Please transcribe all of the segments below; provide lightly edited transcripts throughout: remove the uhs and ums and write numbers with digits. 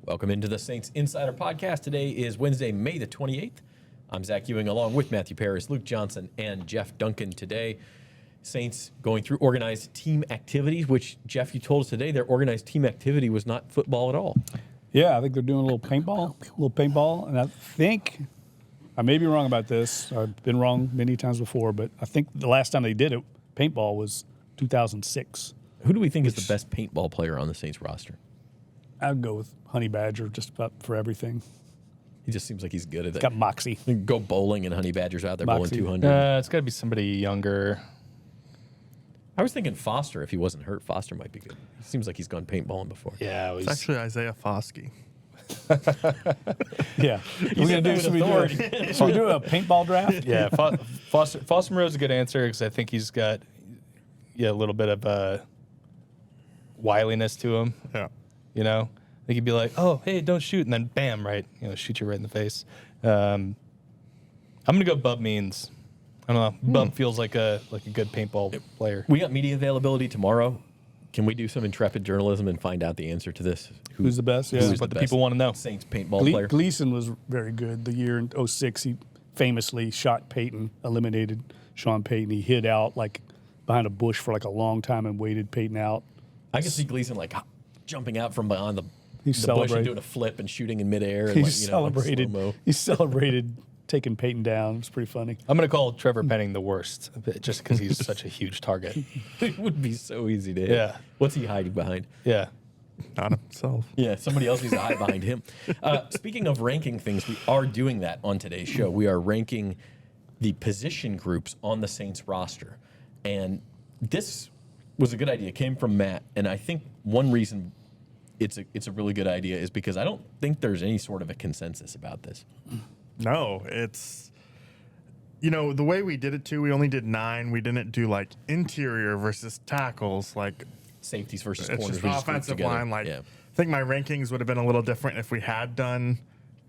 Welcome into the Saints Insider Podcast. Today is Wednesday, May the 28th. I'm Zach Ewing along with Matthew Paris, Luke Johnson, and Jeff Duncan today. Saints going through organized team activities, which, Jeff, you told us today their organized team activity was not football at all. Yeah, I think they're doing a little paintball. And I think, I may be wrong about this. I've been wrong many times before, but I think the last time they did it, paintball, was 2006. Who do we think is the best paintball player on the Saints roster? I'd go with Honey Badger just about for everything. He just seems like he's good at it. Got moxie. Go bowling and Honey Badger's out there Moxie. bowling 200. It's got to be somebody younger. I was thinking Foster. If he wasn't hurt, Foster might be good. He seems like he's gone paintballing before. Yeah, It's actually Isaiah Foskey. Yeah. Should we do a paintball draft? Yeah, Foster Moreau's a good answer because I think he's got a little bit of wiliness to him. Yeah. You know, like he'd be like, "Oh, hey, don't shoot," and then bam, right, shoot you right in the face. I'm gonna go Bub Means. I don't know. Bub feels like a good paintball player. We got media availability tomorrow. Can we do some intrepid journalism and find out the answer to this? Who's the best? Yeah. Who's What the the people want to know. Saints paintball player? Gleason was very good. The year in 06, he famously shot Peyton, eliminated Sean Payton. He hid out like behind a bush for like a long time and waited Peyton out. I can see Gleason like jumping out from behind the bush celebrated. and doing a flip and shooting in midair. And He like, celebrated. slow-mo. He celebrated taking Peyton down. It's pretty funny. I'm gonna call Trevor Penning the worst, just because he's such a huge target. It would be so easy to hit. Yeah. What's he hiding behind? Yeah. Not himself. Yeah, somebody else needs to hide behind him. Speaking of ranking things, we are doing that on today's show. We are ranking the position groups on the Saints roster. And this was a good idea. It came from Matt. And I think one reason it's a really good idea is because I don't think there's any sort of a consensus about this. No, it's, the way we did it too, we only did 9. We didn't do like interior versus tackles, like Safeties versus it's corners. just we just grouped offensive together. line. Like, Yeah. I think my rankings would have been a little different if we had done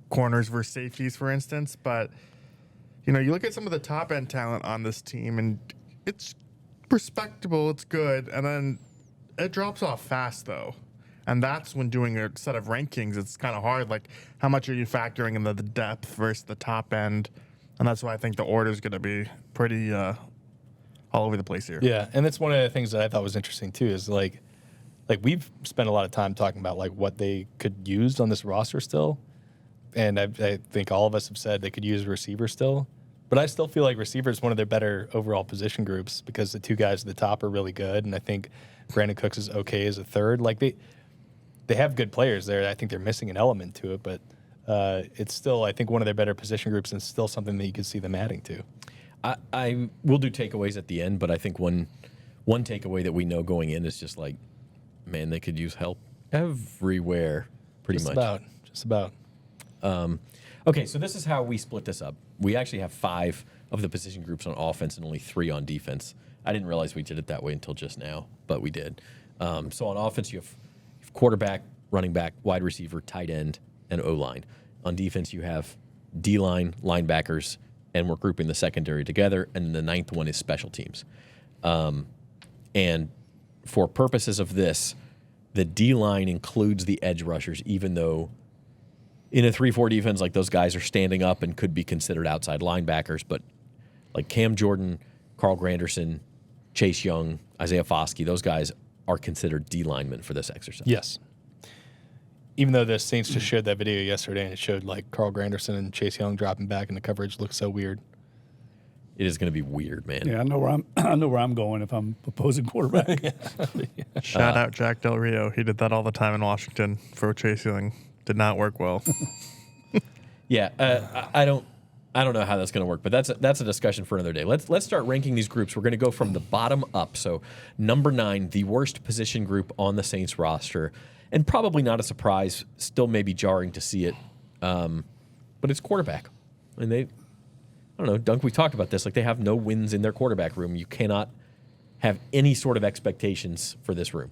corners versus safeties, for instance. But, you look at some of the top end talent on this team and it's respectable, it's good. And then it drops off fast though. And that's when doing a set of rankings, it's kind of hard. Like, how much are you factoring in the depth versus the top end? And that's why I think the order is going to be pretty all over the place here. Yeah, and that's one of the things that I thought was interesting too. Is like we've spent a lot of time talking about like what they could use on this roster still, and I think all of us have said they could use receiver still. But I still feel like receiver is one of their better overall position groups because the two guys at the top are really good, and I think Brandon Cooks is okay as a third. Like they have good players there. I think they're missing an element to it, but it's still, I think, one of their better position groups and still something that you could see them adding to. I will do takeaways at the end, but I think one takeaway that we know going in is just like, man, they could use help everywhere, pretty much. Just about. Okay, so this is how we split this up. We actually have 5 of the position groups on offense and only 3 on defense. I didn't realize we did it that way until just now, but we did. So on offense, you have quarterback, running back, wide receiver, tight end, and O-line. On defense, you have D-line, linebackers, and we're grouping the secondary together, and the 9th one is special teams. And for purposes of this, the D-line includes the edge rushers, even though in a 3-4 defense, like those guys are standing up and could be considered outside linebackers, but like Cam Jordan, Carl Granderson, Chase Young, Isaiah Foskey, those guys are considered D linemen for this exercise. Yes. Even though the Saints just shared that video yesterday and it showed like Carl Granderson and Chase Young dropping back and the coverage looks so weird. It is going to be weird, man. Yeah, I know where I'm going if I'm opposing quarterback. Shout out Jack Del Rio. He did that all the time in Washington for Chase Young. Did not work well. Yeah, I don't know how that's going to work, but that's a discussion for another day. Let's start ranking these groups. We're going to go from the bottom up. So number 9, the worst position group on the Saints roster, and probably not a surprise. Still maybe jarring to see it, but it's quarterback. And I don't know, Dunk. We talked about this. Like they have no wins in their quarterback room. You cannot have any sort of expectations for this room.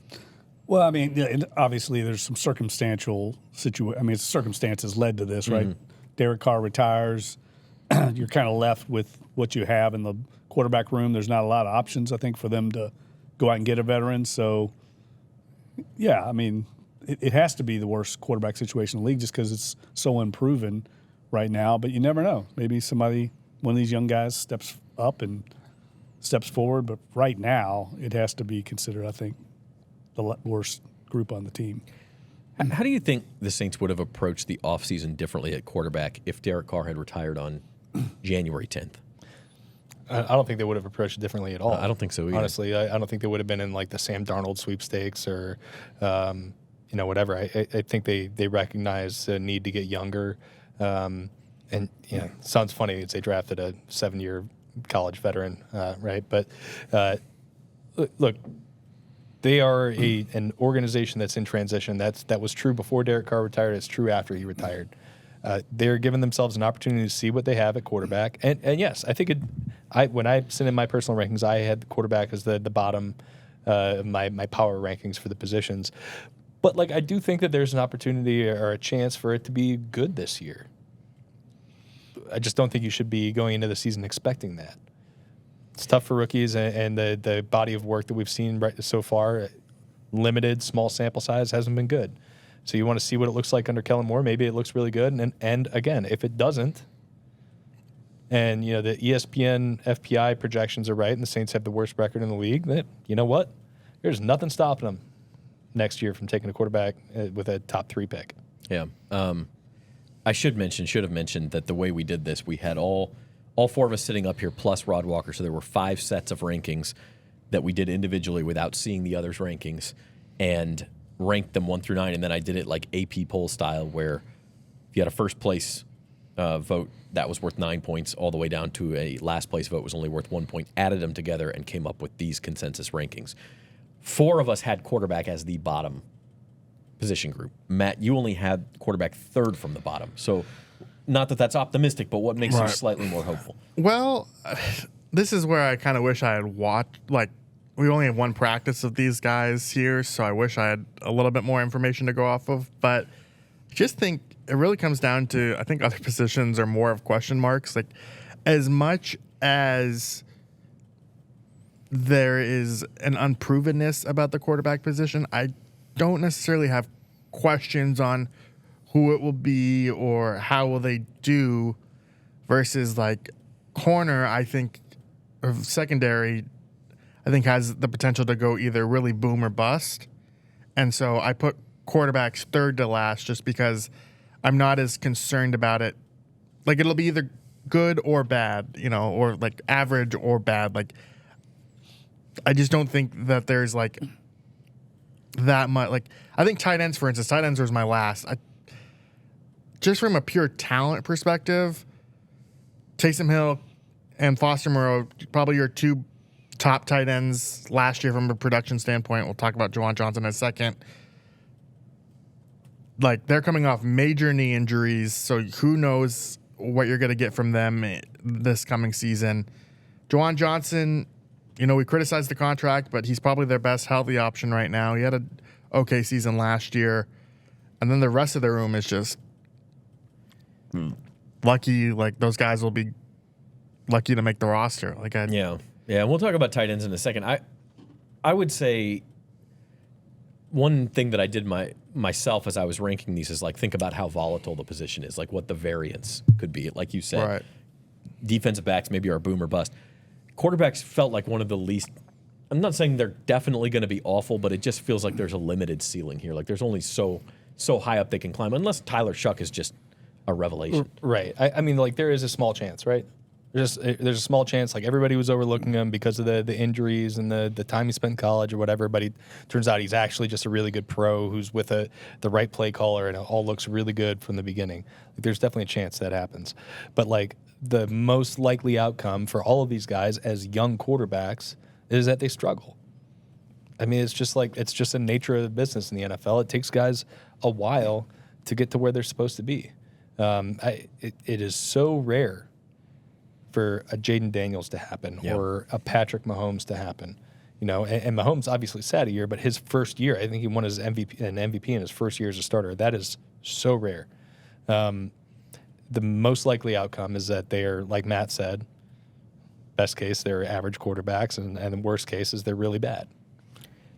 Well, I mean, yeah, obviously there's some circumstantial situation. I mean, circumstances led to this, right? Derek Carr retires. You're kind of left with what you have in the quarterback room. There's not a lot of options, I think, for them to go out and get a veteran. So, yeah, I mean, it has to be the worst quarterback situation in the league just because it's so unproven right now. But you never know. Maybe one of these young guys steps up and steps forward. But right now, it has to be considered, I think, the worst group on the team. How do you think the Saints would have approached the offseason differently at quarterback if Derek Carr had retired on January 10th? I don't think they would have approached it differently at all. I don't think so either. Honestly, I don't think they would have been in like the Sam Darnold sweepstakes or, whatever. I think they recognize the need to get younger. Sounds funny. It's they drafted a 7-year college veteran, right? But look, they are an organization that's in transition. That was true before Derek Carr retired. It's true after he retired. They're giving themselves an opportunity to see what they have at quarterback. And yes, I think when I sent in my personal rankings, I had the quarterback as the bottom of my power rankings for the positions. But like I do think that there's an opportunity or a chance for it to be good this year. I just don't think you should be going into the season expecting that. It's tough for rookies, and the body of work that we've seen so far, limited, small sample size, hasn't been good. So you want to see what it looks like under Kellen Moore. Maybe it looks really good. And again, if it doesn't, and the ESPN FPI projections are right, and the Saints have the worst record in the league, then you know what? There's nothing stopping them next year from taking a quarterback with a top 3 pick. Yeah. I should have mentioned that the way we did this, we had all 4 of us sitting up here plus Rod Walker. So there were 5 sets of rankings that we did individually without seeing the others' rankings and ranked them 1 through 9. And then I did it like AP poll style, where if you had a first place vote, that was worth 9 points, all the way down to a last place vote was only worth 1 point, added them together and came up with these consensus rankings. 4 of us had quarterback as the bottom position group. Matt, you only had quarterback 3rd from the bottom. So not that that's optimistic, but what makes you slightly more hopeful? Well, this is where I kind of wish I had watched, like, we only have 1 practice of these guys here, so I wish I had a little bit more information to go off of. But I just think it really comes down to, I think other positions are more of question marks. Like, as much as there is an unprovenness about the quarterback position, I don't necessarily have questions on who it will be or how will they do versus like corner, I think, or secondary, I think has the potential to go either really boom or bust. And so I put quarterbacks 3rd to last just because I'm not as concerned about it. Like, it'll be either good or bad, or like average or bad. Like, I just don't think that there's like that much. Like, I think tight ends, for instance, tight ends was my last. Just from a pure talent perspective, Taysom Hill and Foster Moreau, probably your 2 top tight ends last year from a production standpoint. We'll talk about Juwan Johnson in a second. Like, they're coming off major knee injuries, so who knows what you're going to get from them this coming season. Juwan Johnson, we criticized the contract, but he's probably their best healthy option right now. He had an okay season last year. And then the rest of the room is just lucky. Like, those guys will be lucky to make the roster. Yeah, we'll talk about tight ends in a second. I would say one thing that I did myself as I was ranking these is like think about how volatile the position is, like what the variance could be. Like you said, right. Defensive backs maybe are a boom or bust. Quarterbacks felt like one of the least. I'm not saying they're definitely going to be awful, but it just feels like there's a limited ceiling here. Like there's only so high up they can climb, unless Tyler Shuck is just a revelation. Right. I mean, like there is a small chance, right? There's a small chance, like everybody was overlooking him because of the injuries and the time he spent in college or whatever, but turns out he's actually just a really good pro who's with the right play caller and it all looks really good from the beginning. Like, there's definitely a chance that happens. But like the most likely outcome for all of these guys as young quarterbacks is that they struggle. I mean, it's just the nature of the business in the NFL. It takes guys a while to get to where they're supposed to be. It is so rare for a Jaden Daniels to happen or a Patrick Mahomes to happen, and Mahomes obviously sat a year, but his first year, I think he won his MVP in his first year as a starter. That is so rare. The most likely outcome is that they are, like Matt said, best case, they're average quarterbacks, and the worst case is they're really bad.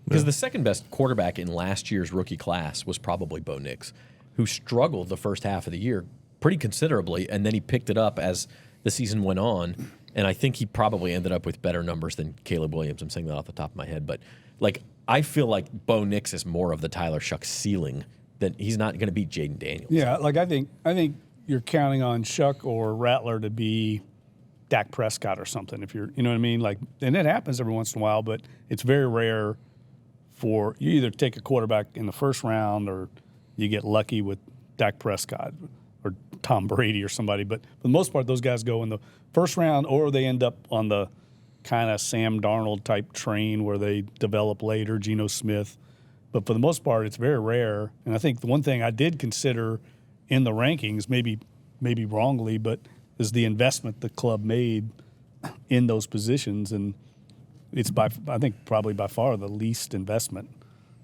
Because the second best quarterback in last year's rookie class was probably Bo Nix, who struggled the first half of the year pretty considerably, and then he picked it up as the season went on. And I think he probably ended up with better numbers than Caleb Williams. I'm saying that off the top of my head. But, like, I feel like Bo Nix is more of the Tyler Shuck ceiling than he's not going to beat Jaden Daniels. Yeah, like I think you're counting on Shuck or Rattler to be Dak Prescott or something. If you know what I mean? Like, and it happens every once in a while, but it's very rare for you either take a quarterback in the first round or you get lucky with Dak Prescott or Tom Brady or somebody. But for the most part, those guys go in the first round or they end up on the kind of Sam Darnold type train where they develop later, Geno Smith. But for the most part, it's very rare. And I think the one thing I did consider in the rankings, maybe wrongly, but is the investment the club made in those positions. And it's I think probably by far the least investment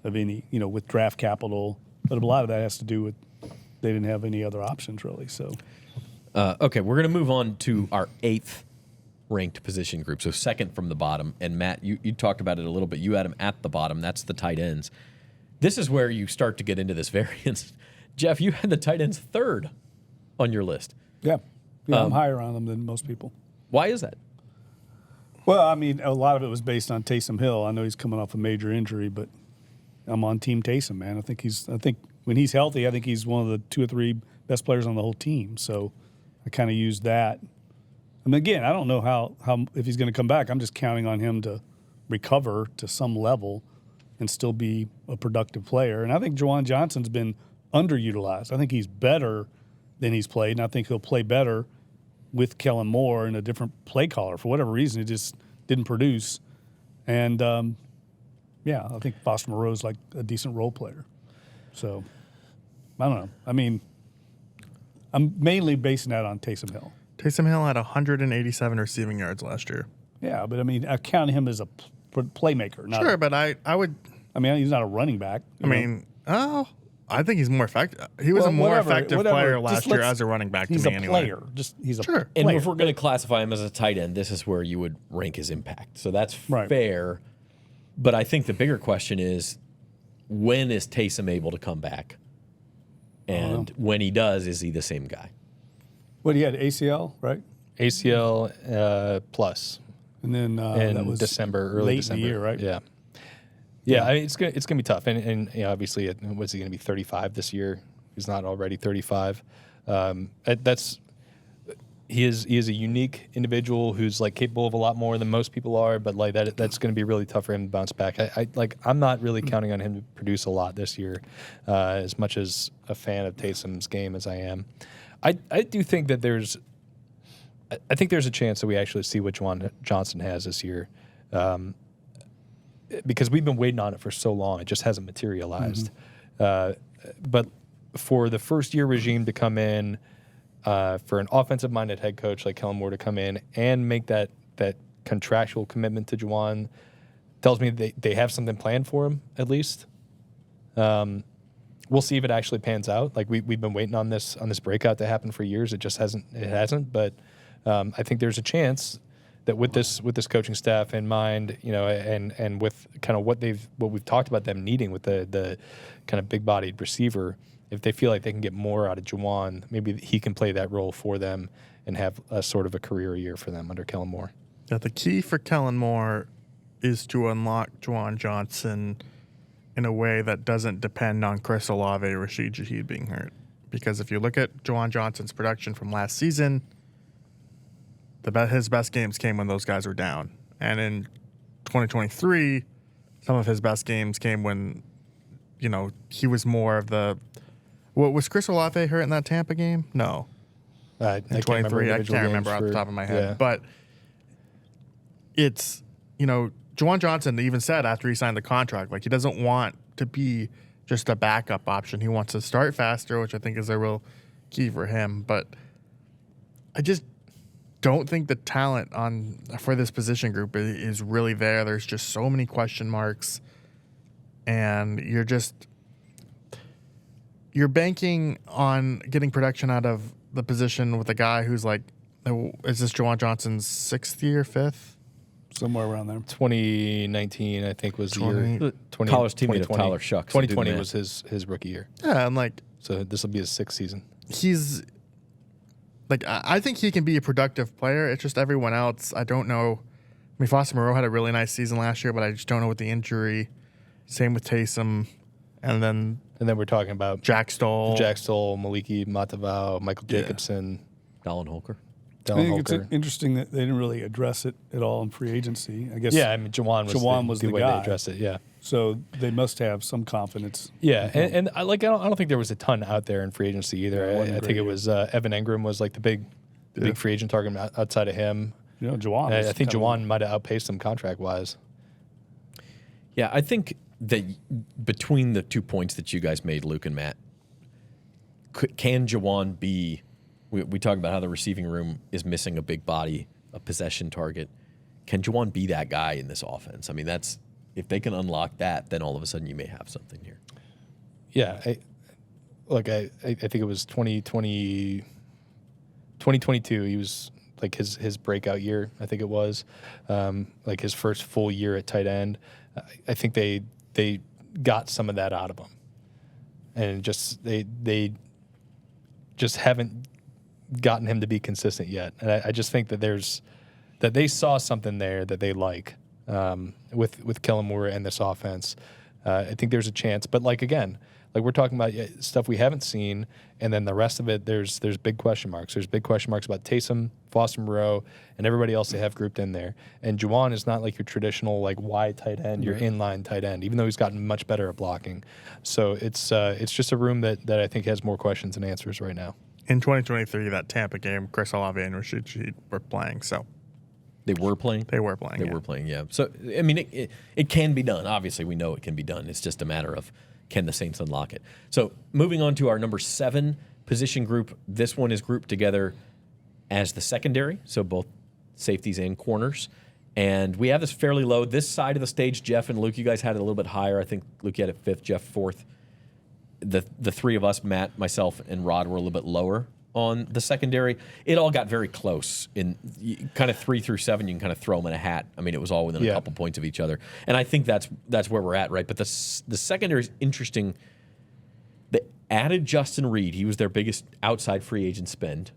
of any, with draft capital. But a lot of that has to do with they didn't have any other options really. So, okay, we're going to move on to our 8th ranked position group, so second from the bottom. And Matt, you talked about it a little bit. You had them at the bottom. That's the tight ends. This is where you start to get into this variance. Jeff, you had the tight ends 3rd on your list. yeah I'm higher on them than most people. Why is that? Well, I mean, a lot of it was based on Taysom Hill. I know he's coming off a major injury, but I'm on Team Taysom, man. I think when he's healthy, I think he's one of the 2 or 3 best players on the whole team. So I kind of used that. I mean, again, I don't know how if he's going to come back. I'm just counting on him to recover to some level and still be a productive player. And I think Juwan Johnson's been underutilized. I think he's better than he's played, and I think he'll play better with Kellen Moore and a different play caller. For whatever reason, it just didn't produce. And, I think Foster Moreau's like a decent role player. So, I don't know. I mean, I'm mainly basing that on Taysom Hill. Taysom Hill had 187 receiving yards last year. Yeah, but I mean, I count him as a playmaker. Not Sure, but I would. I mean, he's not a running back. I think he's more effective. He was a more effective player last year as a running back. He's to me a anyway. player. He's a Sure. player. And if we're going to classify him as a tight end, this is where you would rank his impact. So that's Right. fair. But I think the bigger question is, when is Taysom able to come back? And when he does, is he the same guy? What he had ACL, right? ACL plus And then in that was December, early late December. in the year, right? Yeah. Yeah, I mean, it's gonna be tough, and obviously, what's he gonna be 35 this year? He's not already 35. He is a unique individual who's like capable of a lot more than most people are, but like that's going to be really tough for him to bounce back. I'm not really counting on him to produce a lot this year, as much as a fan of Taysom's game as I am. I do think that there's a chance that we actually see what Juwan Johnson has this year, because we've been waiting on it for so long. It just hasn't materialized. But for the first year regime to come in, for an offensive-minded head coach like Kellen Moore to come in and make that contractual commitment to Juwan, tells me they have something planned for him, at least. We'll see if it actually pans out. Like we've been waiting on this breakout to happen for years. It just hasn't. But I think there's a chance that with this coaching staff in mind, and with kind of what we've talked about them needing with the kind of big-bodied receiver, if they feel like they can get more out of Juwan, maybe he can play that role for them and have a sort of a career year for them under Kellen Moore. Yeah, the key for Kellen Moore is to unlock Juwan Johnson in a way that doesn't depend on Chris Olave or Rashid Shaheed being hurt. Because if you look at Juwan Johnson's production from last season, his best games came when those guys were down. And in 2023, some of his best games came when, he was more of the... was Chris Olave hurt in that Tampa game? No. I In 23, I can't remember off the top of my head. Yeah. But it's, Juwan Johnson even said after he signed the contract, like he doesn't want to be just a backup option. He wants to start faster, which I think is a real key for him. But I just don't think the talent for this position group is really there. There's just so many question marks, and you're banking on getting production out of the position with a guy who's like, is this Juwan Johnson's 6th year, 5th? somewhere around there. 2019, I think, was the year. College teammate of Tyler Shucks. 2020 was his rookie year. Yeah, and like So this will be his 6th season. he's like I think he can be a productive player. It's just everyone else. I don't know. I mean, Foster Moreau had a really nice season last year, but I just don't know with the injury. Same with Taysom, and then we're talking about Jack Stoll. Maliki Matavao, Michael Yeah. Jacobson, Dallin Holker. I Dylan think it's Holker. interesting that they didn't really address it at all in free agency. I guess. Yeah, I mean, Jawan was the way guy. they addressed it. Yeah. So they must have some confidence. Yeah, and I don't think there was a ton out there in free agency either. Yeah, it wasn't I think great it was Evan Engram was like the big free agent target outside of him. You know, Jawan. I think Jawan might have outpaced him contract wise. Yeah, I think that between the 2 points that you guys made, Luke and Matt, can Jawan be? We talk about how the receiving room is missing a big body, a possession target. Can Jawan be that guy in this offense? I mean, that's if they can unlock that, then all of a sudden you may have something here. Yeah, I think it was 2022. He was like his breakout year. I think it was like his first full year at tight end. I think they got some of that out of him, and they just haven't gotten him to be consistent yet. And I just think that they saw something there that they like with Kellen Moore and this offense. I think there's a chance, but again, we're talking about stuff we haven't seen, and then the rest of it, there's big question marks. There's big question marks about Taysom, Foster Moreau, and everybody else they have grouped in there. And Jawan is not like your traditional wide tight end, your inline tight end, even though he's gotten much better at blocking. So it's just a room that I think has more questions than answers right now. In 2023, that Tampa game, Chris Olave and Rashid were playing. So They were playing. they were playing. They were playing. Yeah. So I mean, it can be done. Obviously, we know it can be done. It's just a matter of can the Saints unlock it. So moving on to our number 7 position group. This one is grouped together as the secondary, so both safeties and corners. And we have this fairly low. This side of the stage, Jeff and Luke, you guys had it a little bit higher. I think Luke, you had it 5th, Jeff 4th. The three of us, Matt, myself, and Rod, were a little bit lower on the secondary. It all got very close. In kind of 3 through 7, you can kind of throw them in a hat. I mean, it was all within a couple points of each other. And I think that's where we're at, right? But the secondary is interesting. They added Justin Reed. He was their biggest outside free agent spend.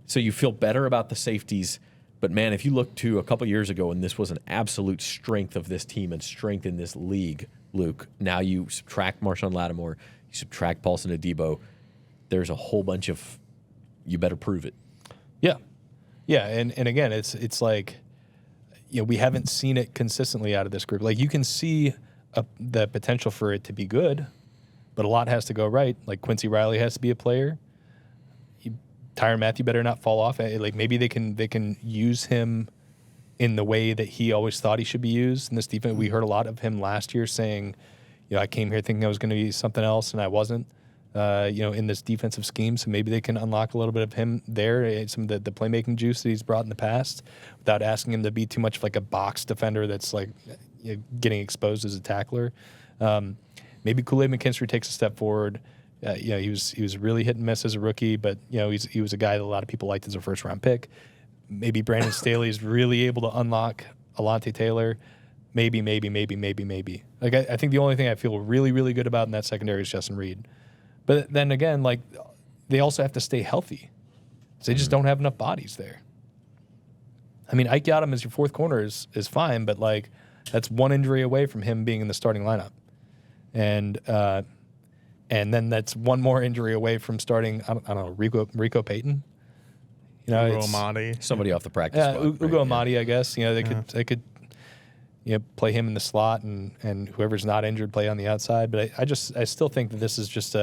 So you feel better about the safeties. But, man, if you look to a couple years ago, and this was an absolute strength of this team and strength in this league, Luke, now you subtract Marshawn Lattimore, you subtract Paulson Adebo, there's a whole bunch of you better prove it. Yeah. Yeah, and again, it's like, we haven't seen it consistently out of this group. You can see the potential for it to be good, but a lot has to go right. Quincy Riley has to be a player. Tyrann Mathieu better not fall off. Maybe they can use him in the way that he always thought he should be used in this defense. We heard a lot of him last year saying, I came here thinking I was going to be something else, and I wasn't. In this defensive scheme, so maybe they can unlock a little bit of him there, some of the playmaking juice that he's brought in the past, without asking him to be too much of a box defender that's getting exposed as a tackler. Maybe Kool-Aid McKinstry takes a step forward. He was really hit and miss as a rookie, but he was a guy that a lot of people liked as a first-round pick. Maybe Brandon Staley is really able to unlock Alontae Taylor. Maybe. I think the only thing I feel really, really good about in that secondary is Justin Reed. But then again, they also have to stay healthy. So they just don't have enough bodies there. I mean, Ike Yadam as your 4th corner is fine, but that's one injury away from him being in the starting lineup. And then that's one more injury away from starting, I don't know, Rico Payton. Ugo Amadi. Somebody off the practice spot. Ugo Amadi, I guess. They could play him in the slot and whoever's not injured play on the outside. But I still think that this is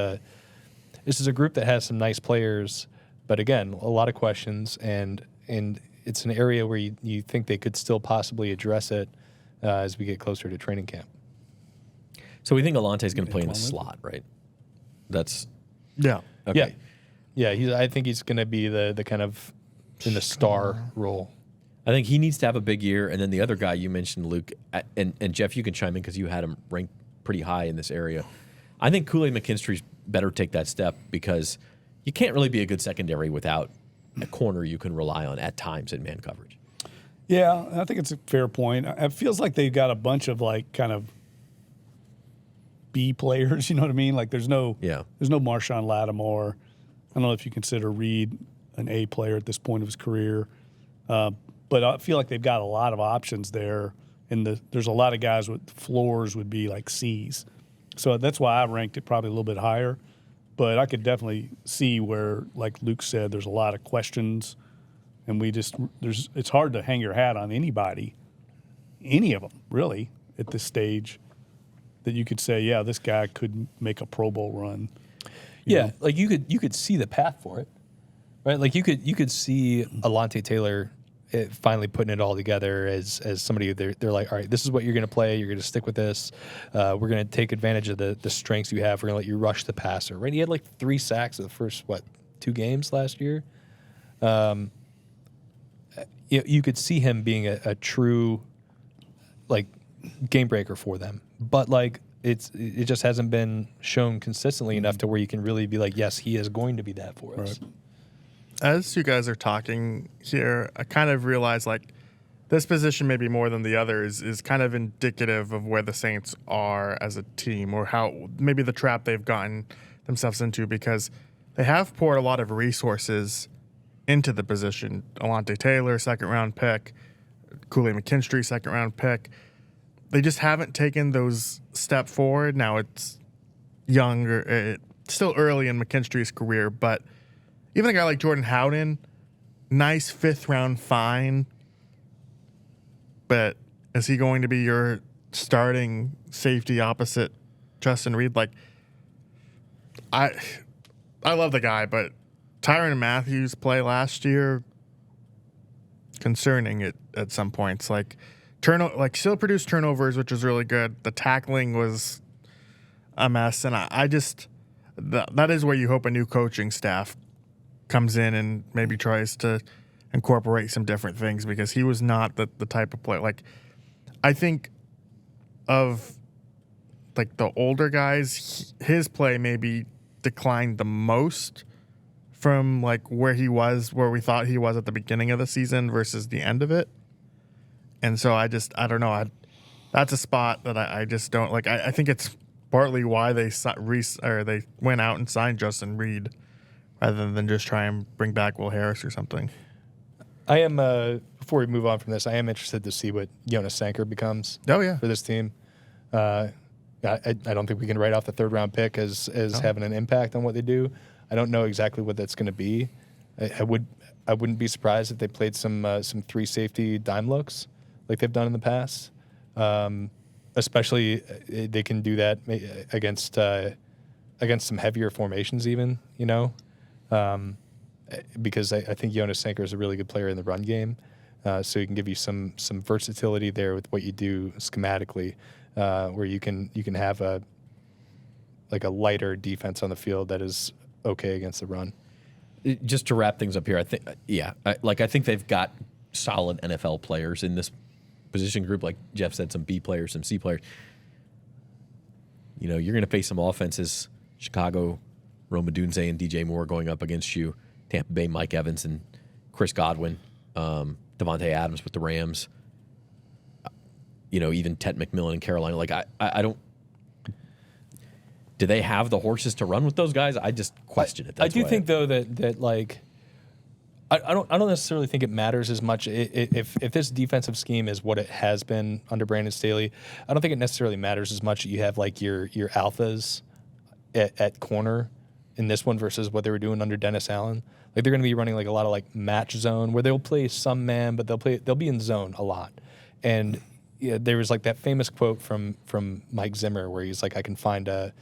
a group that has some nice players, but again, a lot of questions, and it's an area where you think they could still possibly address it as we get closer to training camp. So we think Alontae's going to play in the slot, right? That's okay. Yeah. I think he's going to be the kind of in the star role. I think he needs to have a big year, and then the other guy you mentioned, Luke, and Jeff, you can chime in because you had him ranked pretty high in this area. I think Kool-Aid McKinstry's better take that step because you can't really be a good secondary without a corner you can rely on at times in man coverage. Yeah, I think it's a fair point. It feels like they've got a bunch of like kind of B players. You know what I mean? Like there's no Marshawn Lattimore. I don't know if you consider Reed an A player at this point of his career, but I feel like they've got a lot of options there, and there's a lot of guys with floors would be like C's. So that's why I ranked it probably a little bit higher. But I could definitely see where, like Luke said, there's a lot of questions, and it's hard to hang your hat on anybody, any of them really at this stage, that you could say, yeah, this guy could make a Pro Bowl run. You know? Like you could see the path for it, right? Like you could see Alontae Taylor finally putting it all together as somebody they're like, all right, this is what you're going to play. You're going to stick with this. We're going to take advantage of the strengths you have. We're going to let you rush the passer, right? He had like 3 sacks in the first 2 games last year. You could see him being a true like game breaker for them, but like it just hasn't been shown consistently enough to where you can really be like, yes, he is going to be that for us. Right. As you guys are talking here, I kind of realize like this position, maybe more than the others, is kind of indicative of where the Saints are as a team, or how maybe the trap they've gotten themselves into, because they have poured a lot of resources into the position. Alontae Taylor, 2nd-round pick, Kool-Aid McKinstry, 2nd-round pick. They just haven't taken those step forward. Now it's younger, still early in McKinstry's career, but even a guy like Jordan Howden, nice 5th-round find, but is he going to be your starting safety opposite Justin Reed? Like, I love the guy, but Tyrann Mathieu' play last year, concerning it at some points. Like still produced turnovers, which was really good. The tackling was a mess, and I just that is where you hope a new coaching staff comes in and maybe tries to incorporate some different things, because he was not the type of player. Like, I think of like the older guys, his play maybe declined the most from like where we thought he was at the beginning of the season versus the end of it. And so I don't know. That's a spot that I just don't like. I think it's partly why they went out and signed Justin Reed rather than just try and bring back Will Harris or something. I am before we move on from this, I am interested to see what Jonas Sanker becomes. Oh yeah, for this team. I don't think we can write off the 3rd-round pick as having an impact on what they do. I don't know exactly what that's going to be. I wouldn't be surprised if they played some 3 safety dime looks like they've done in the past. Especially they can do that against some heavier formations, even, you know, because I think Jonas Sanker is a really good player in the run game, so he can give you some versatility there with what you do schematically, where you can have a lighter defense on the field that is okay against the run. Just to wrap things up here, I think they've got solid NFL players in this position group. Like Jeff said, some B players, some C players. You know, you're going to face some offenses. Chicago, Rome Odunze and DJ Moore going up against you. Tampa Bay, Mike Evans and Chris Godwin. Devontae Adams with the Rams. You know, even Ted McMillan in Carolina. Like, I don't... Do they have the horses to run with those guys? I just question it. I do think, though, that like... I don't necessarily think it matters as much if this defensive scheme is what it has been under Brandon Staley. I don't think it necessarily matters as much that you have like your alphas at corner in this one versus what they were doing under Dennis Allen. Like, they're going to be running like a lot of like match zone where they'll play some man, but they'll be in zone a lot. And yeah, there was like that famous quote from Mike Zimmer where he's like, I can find a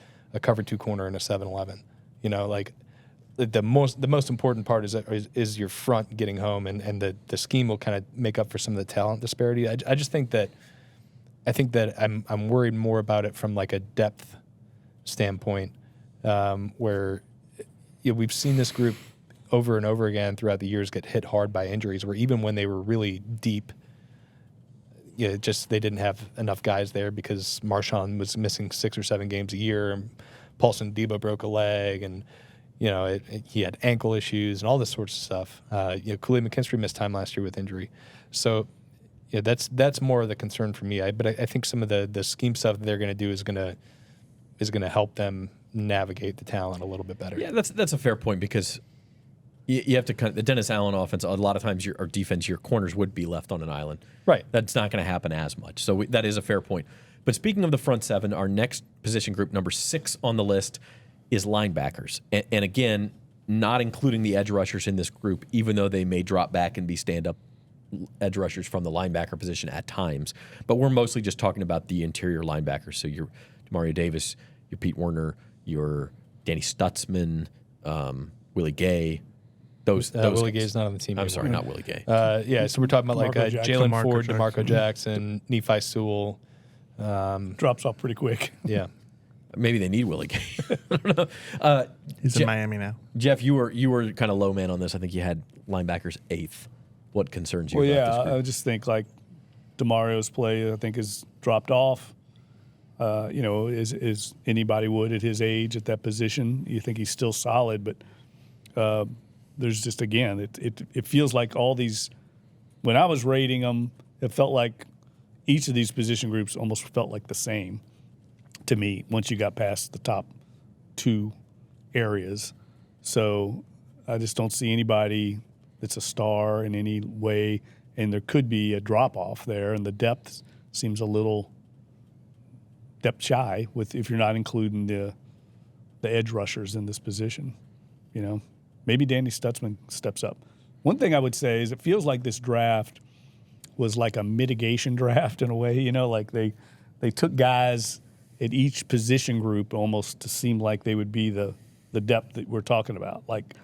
cover 2 corner in a 7-Eleven. You know, like. The most important part is your front getting home, and the scheme will kind of make up for some of the talent disparity. I just think that I'm worried more about it from like a depth standpoint, where we've seen this group over and over again throughout the years get hit hard by injuries, where even when they were really deep, just they didn't have enough guys there because Marshawn was missing 6 or 7 games a year, and Paulson Debo broke a leg, and he had ankle issues and all this sorts of stuff. Kool-Aid McKinstry missed time last year with injury. So Yeah, that's more of the concern for me. But I think some of the scheme stuff that they're going to do is going to help them navigate the talent a little bit better. Yeah, that's a fair point because you have to the Dennis Allen offense. A lot of times, our defense, your corners would be left on an island. Right. That's not going to happen as much. So that is a fair point. But speaking of the front seven, our next position group, number 6 on the list, is linebackers. And again, not including the edge rushers in this group, even though they may drop back and be stand-up edge rushers from the linebacker position at times. But we're mostly just talking about the interior linebackers. So your Demario Davis, your Pete Werner, your Danny Stutzman, Willie Gay. Those Willie guys. Gay's not on the team I'm anymore. sorry, not Willie Gay. Yeah, so we're talking about like DeMarco Jackson. Jalen Ford, DeMarco DeMarco Jackson, Nephi Sewell. Drops off pretty quick. Yeah. Maybe they need Willie Gay. I don't know. He's in Miami now. Jeff, you were kind of low man on this. I think you had linebackers 8th. What concerns you Well, about this yeah, group? I just think like DeMario's play, I think, has dropped off. As anybody would at his age at that position. You think he's still solid, but there's just, again, it feels like all these. When I was rating them, it felt like each of these position groups almost felt like the same to me once you got past the top 2 areas. So I just don't see anybody that's a star in any way, and there could be a drop off there, and the depth seems a little depth shy if you're not including the edge rushers in this position. Maybe Danny Stutzman steps up. One thing I would say is it feels like this draft was like a mitigation draft in a way. Like they took guys at each position group almost to seem like they would be the depth that we're talking about. Like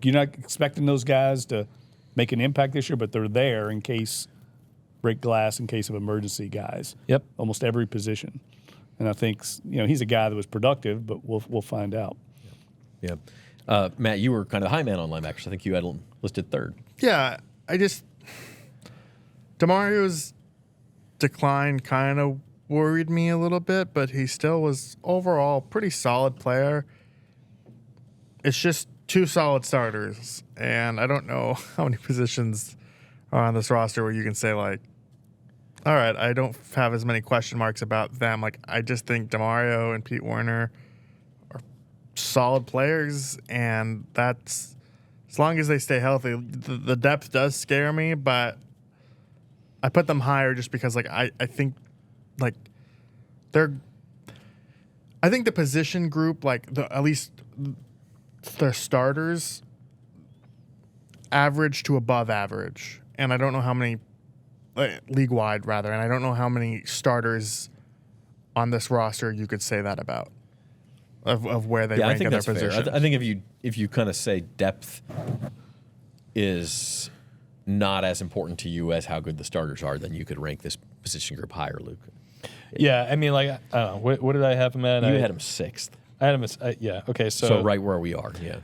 you're not expecting those guys to make an impact this year, but they're there in case break glass in case of emergency guys. Yep. Almost every position. And I think he's a guy that was productive, but we'll find out. Yeah. Matt, you were kind of the high man on linebackers. I think you had listed 3rd. Yeah, Demario's decline kind of worried me a little bit, but he still was overall pretty solid player. It's just 2 solid starters, and I don't know how many positions are on this roster where you can say, like, all right, I don't have as many question marks about them. Like, I just think Demario and Pete Werner are solid players, and that's as long as they stay healthy. The depth does scare me, but I put them higher just because, like, I think, like, I think the position group, like, at least their starters average to above average, and I don't know how many league-wide rather, and I don't know how many starters on this roster you could say that about of where they rank I think in their that's fair. positions. I think if you kind of say depth is not as important to you as how good the starters are, then you could rank this position group higher, Luke. Yeah, I mean, like, I don't know. What did I have him at? You had him 6th. I had him as, yeah, okay, So right where we are, yeah.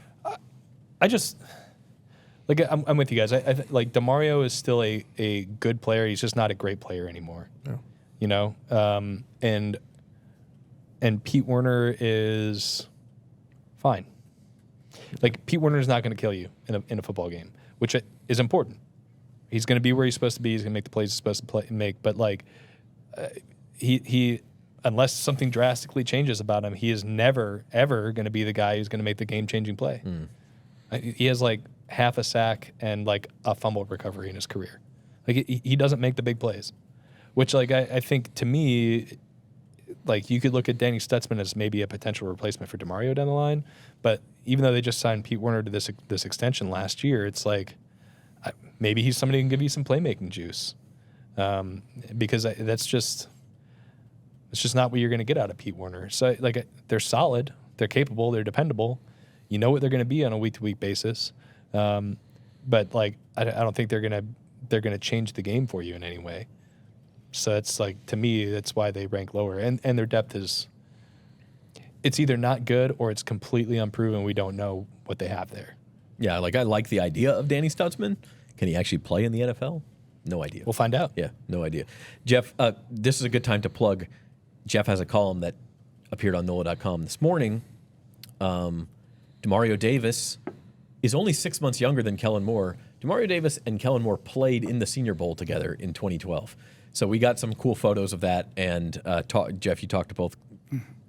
I just, like, I'm with you guys. I like, Demario is still a good player. He's just not a great player anymore. No. And Pete Werner is fine. Like, Pete Werner is not going to kill you in a football game, which is important. He's going to be where he's supposed to be. He's going to make the plays he's supposed to make. But, like, he unless something drastically changes about him, he is never, ever going to be the guy who's going to make the game-changing play. He has, like, half a sack and, like, a fumble recovery in his career. Like, he doesn't make the big plays, which, like, I think, to me, like, you could look at Danny Stutzman as maybe a potential replacement for Demario down the line, but even though they just signed Pete Werner to this extension last year, it's like maybe he's somebody who can give you some playmaking juice, because it's just not what you're going to get out of Pete Werner. So, like, they're solid, they're capable, they're dependable. You know what they're going to be on a week-to-week basis, but, like, I don't think they're going to change the game for you in any way. So it's like, to me, that's why they rank lower, and their depth it's either not good or it's completely unproven. We don't know what they have there. Yeah, like, I like the idea of Danny Stutzman. Can he actually play in the NFL? No idea. We'll find out. Yeah, no idea. Jeff, this is a good time to plug. Jeff has a column that appeared on NOLA.com this morning. Demario Davis is only 6 months younger than Kellen Moore. Demario Davis and Kellen Moore played in the Senior Bowl together in 2012. So we got some cool photos of that. And Jeff, you talked to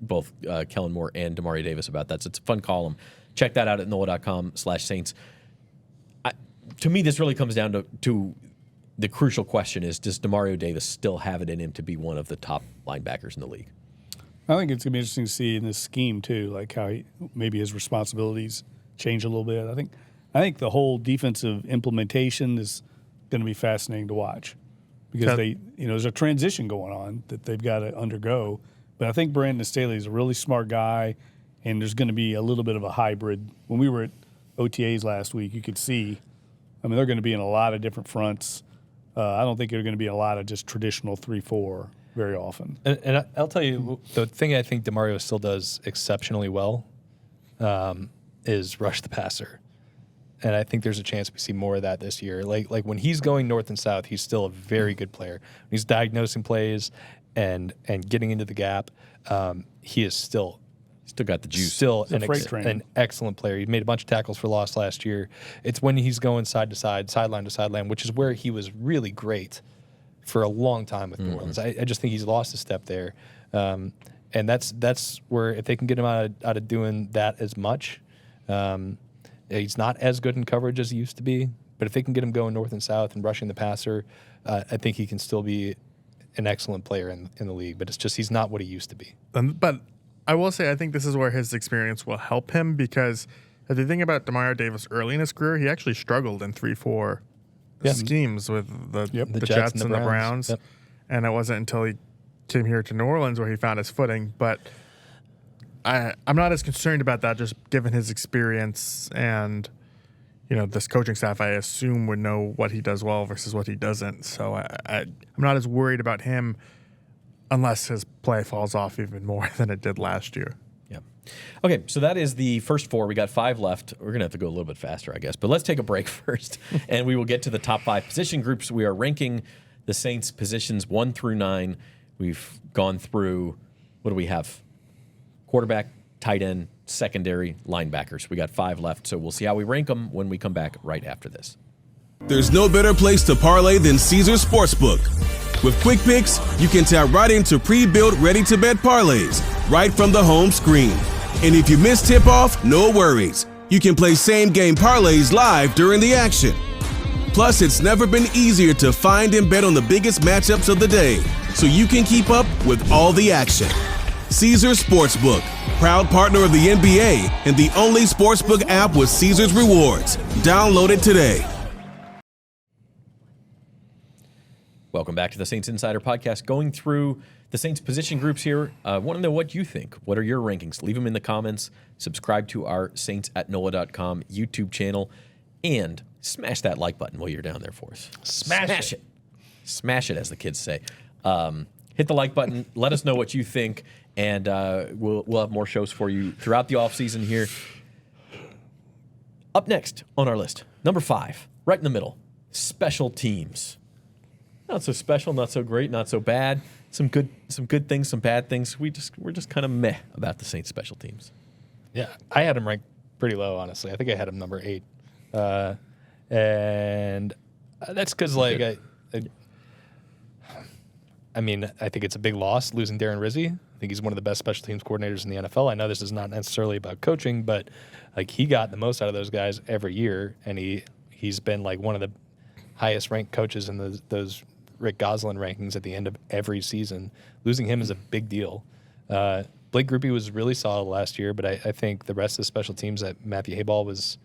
both Kellen Moore and Demario Davis about that. So it's a fun column. Check that out at NOLA.com/Saints. To me, this really comes down to the crucial question is, does Demario Davis still have it in him to be one of the top linebackers in the league? I think it's going to be interesting to see in this scheme, too, like how maybe his responsibilities change a little bit. I think the whole defensive implementation is going to be fascinating to watch because there's a transition going on that they've got to undergo. But I think Brandon Staley is a really smart guy, and there's going to be a little bit of a hybrid. When we were at OTAs last week, you could see, they're going to be in a lot of different fronts. I don't think they're going to be a lot of just traditional 3-4 very often. And I'll tell you, the thing I think DeMario still does exceptionally well is rush the passer. And I think there's a chance we see more of that this year. Like when he's going north and south, he's still a very good player. When he's diagnosing plays and getting into the gap, he is still got the juice. Still an excellent player. He made a bunch of tackles for loss last year. It's when he's going side to side, sideline to sideline, which is where he was really great for a long time with New Orleans. I just think he's lost a step there. And that's where if they can get him out of doing that as much, he's not as good in coverage as he used to be. But if they can get him going north and south and rushing the passer, I think he can still be an excellent player in the league. But it's just he's not what he used to be. But I will say I think this is where his experience will help him because if you think about Demario Davis early in his career, he actually struggled in 3-4 schemes with the Jets and the Browns. Yep. And it wasn't until he came here to New Orleans where he found his footing. But I'm not as concerned about that just given his experience and this coaching staff, I assume, would know what he does well versus what he doesn't. So I'm not as worried about him unless his play falls off even more than it did last year. Yeah. Okay, so that is the first 4. We got 5 left. We're going to have to go a little bit faster, I guess. But let's take a break first, and we will get to the top 5 position groups. We are ranking the Saints positions 1 through 9. We've gone through, what do we have? Quarterback, tight end, secondary, linebackers. We got 5 left, so we'll see how we rank them when we come back right after this. There's no better place to parlay than Caesars Sportsbook. With Quick Picks, you can tap right into pre-built, ready-to-bet parlays right from the home screen. And if you miss tip-off, no worries. You can play same-game parlays live during the action. Plus, it's never been easier to find and bet on the biggest matchups of the day, so you can keep up with all the action. Caesars Sportsbook, proud partner of the NBA and the only sportsbook app with Caesars Rewards. Download it today. Welcome back to the Saints Insider Podcast. Going through the Saints position groups here. Want to know what you think. What are your rankings? Leave them in the comments. Subscribe to our Saints at NOLA.com YouTube channel. And smash that like button while you're down there for us. Smash it. Smash it, as the kids say. Hit the like button. Let us know what you think. And we'll have more shows for you throughout the offseason here. Up next on our list, number 5, right in the middle, special teams. Not so special, not so great, not so bad. Some good things, some bad things. We're just kind of meh about the Saints special teams. Yeah, I had him ranked pretty low, honestly. I think I had him number 8, and that's because I think it's a big loss losing Darren Rizzi. I think he's one of the best special teams coordinators in the NFL. I know this is not necessarily about coaching, but he got the most out of those guys every year, and he's been one of the highest ranked coaches in those Rick Goslin rankings at the end of every season. Losing him is a big deal. Blake Grupe was really solid last year, but I think the rest of the special teams, that Matthew Hayball was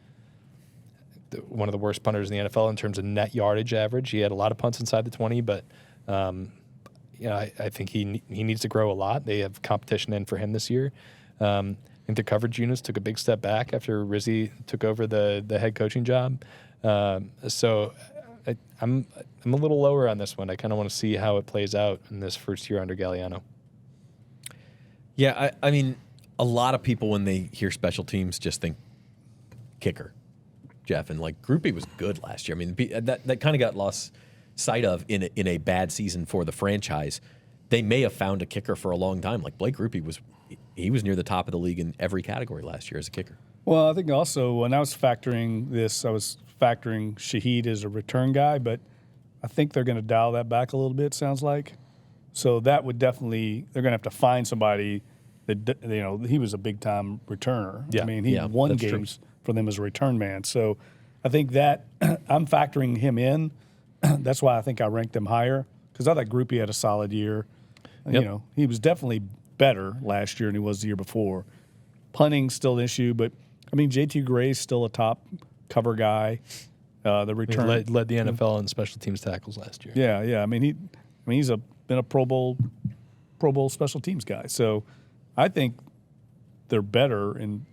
one of the worst punters in the NFL in terms of net yardage average. He had a lot of punts inside the 20, but I think he needs to grow a lot. They have competition in for him this year. I think the coverage units took a big step back after Rizzi took over the head coaching job. So I'm a little lower on this one. I kind of want to see how it plays out in this first year under Galliano. Yeah, I mean, a lot of people when they hear special teams just think kicker, Jeff, and Grupe was good last year. I mean, that kind of got lost sight of in a bad season for the franchise. They may have found a kicker for a long time. Blake Grupe was near the top of the league in every category last year as a kicker. Well, I think also when I was factoring this, I was factoring Shaheed as a return guy, but I think they're going to dial that back a little bit, sounds like. So that would definitely, they're going to have to find somebody that, he was a big-time returner. Yeah. I mean, he Yeah, won that's true. games for them as a return man. So I think that I'm factoring him in. That's why I think I ranked him higher, because I thought Groupie had a solid year. Yep. He was definitely better last year than he was the year before. Punting's still an issue, but, JT Gray's still a top cover guy. The He return led the NFL in special teams tackles last year. Yeah. He's been a Pro Bowl special teams guy. So I think they're better.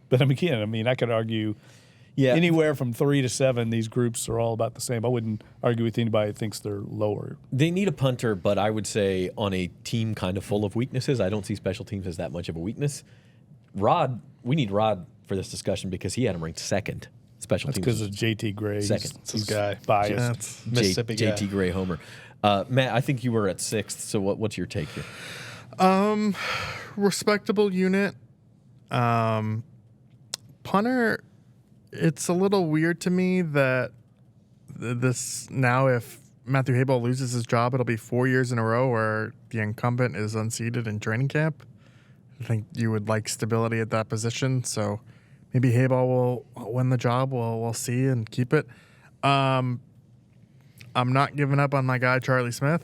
But again, I could argue anywhere from 3 to 7. These groups are all about the same. I wouldn't argue with anybody that thinks they're lower. They need a punter, but I would say on a team kind of full of weaknesses, I don't see special teams as that much of a weakness. We need Rod for this discussion because he had him ranked second. Special That's teams because of JT Gray. second. It's his guy. Biased. That's Mississippi guy. JT Gray homer. Matt, I think you were at 6th. So what's your take here? respectable unit. Punter, it's a little weird to me that this now, if Matthew Hayball loses his job, it'll be 4 years in a row where the incumbent is unseated in training camp. I think you would like stability at that position, so maybe Hayball will win the job. We'll see and keep it. I'm not giving up on my guy Charlie Smith.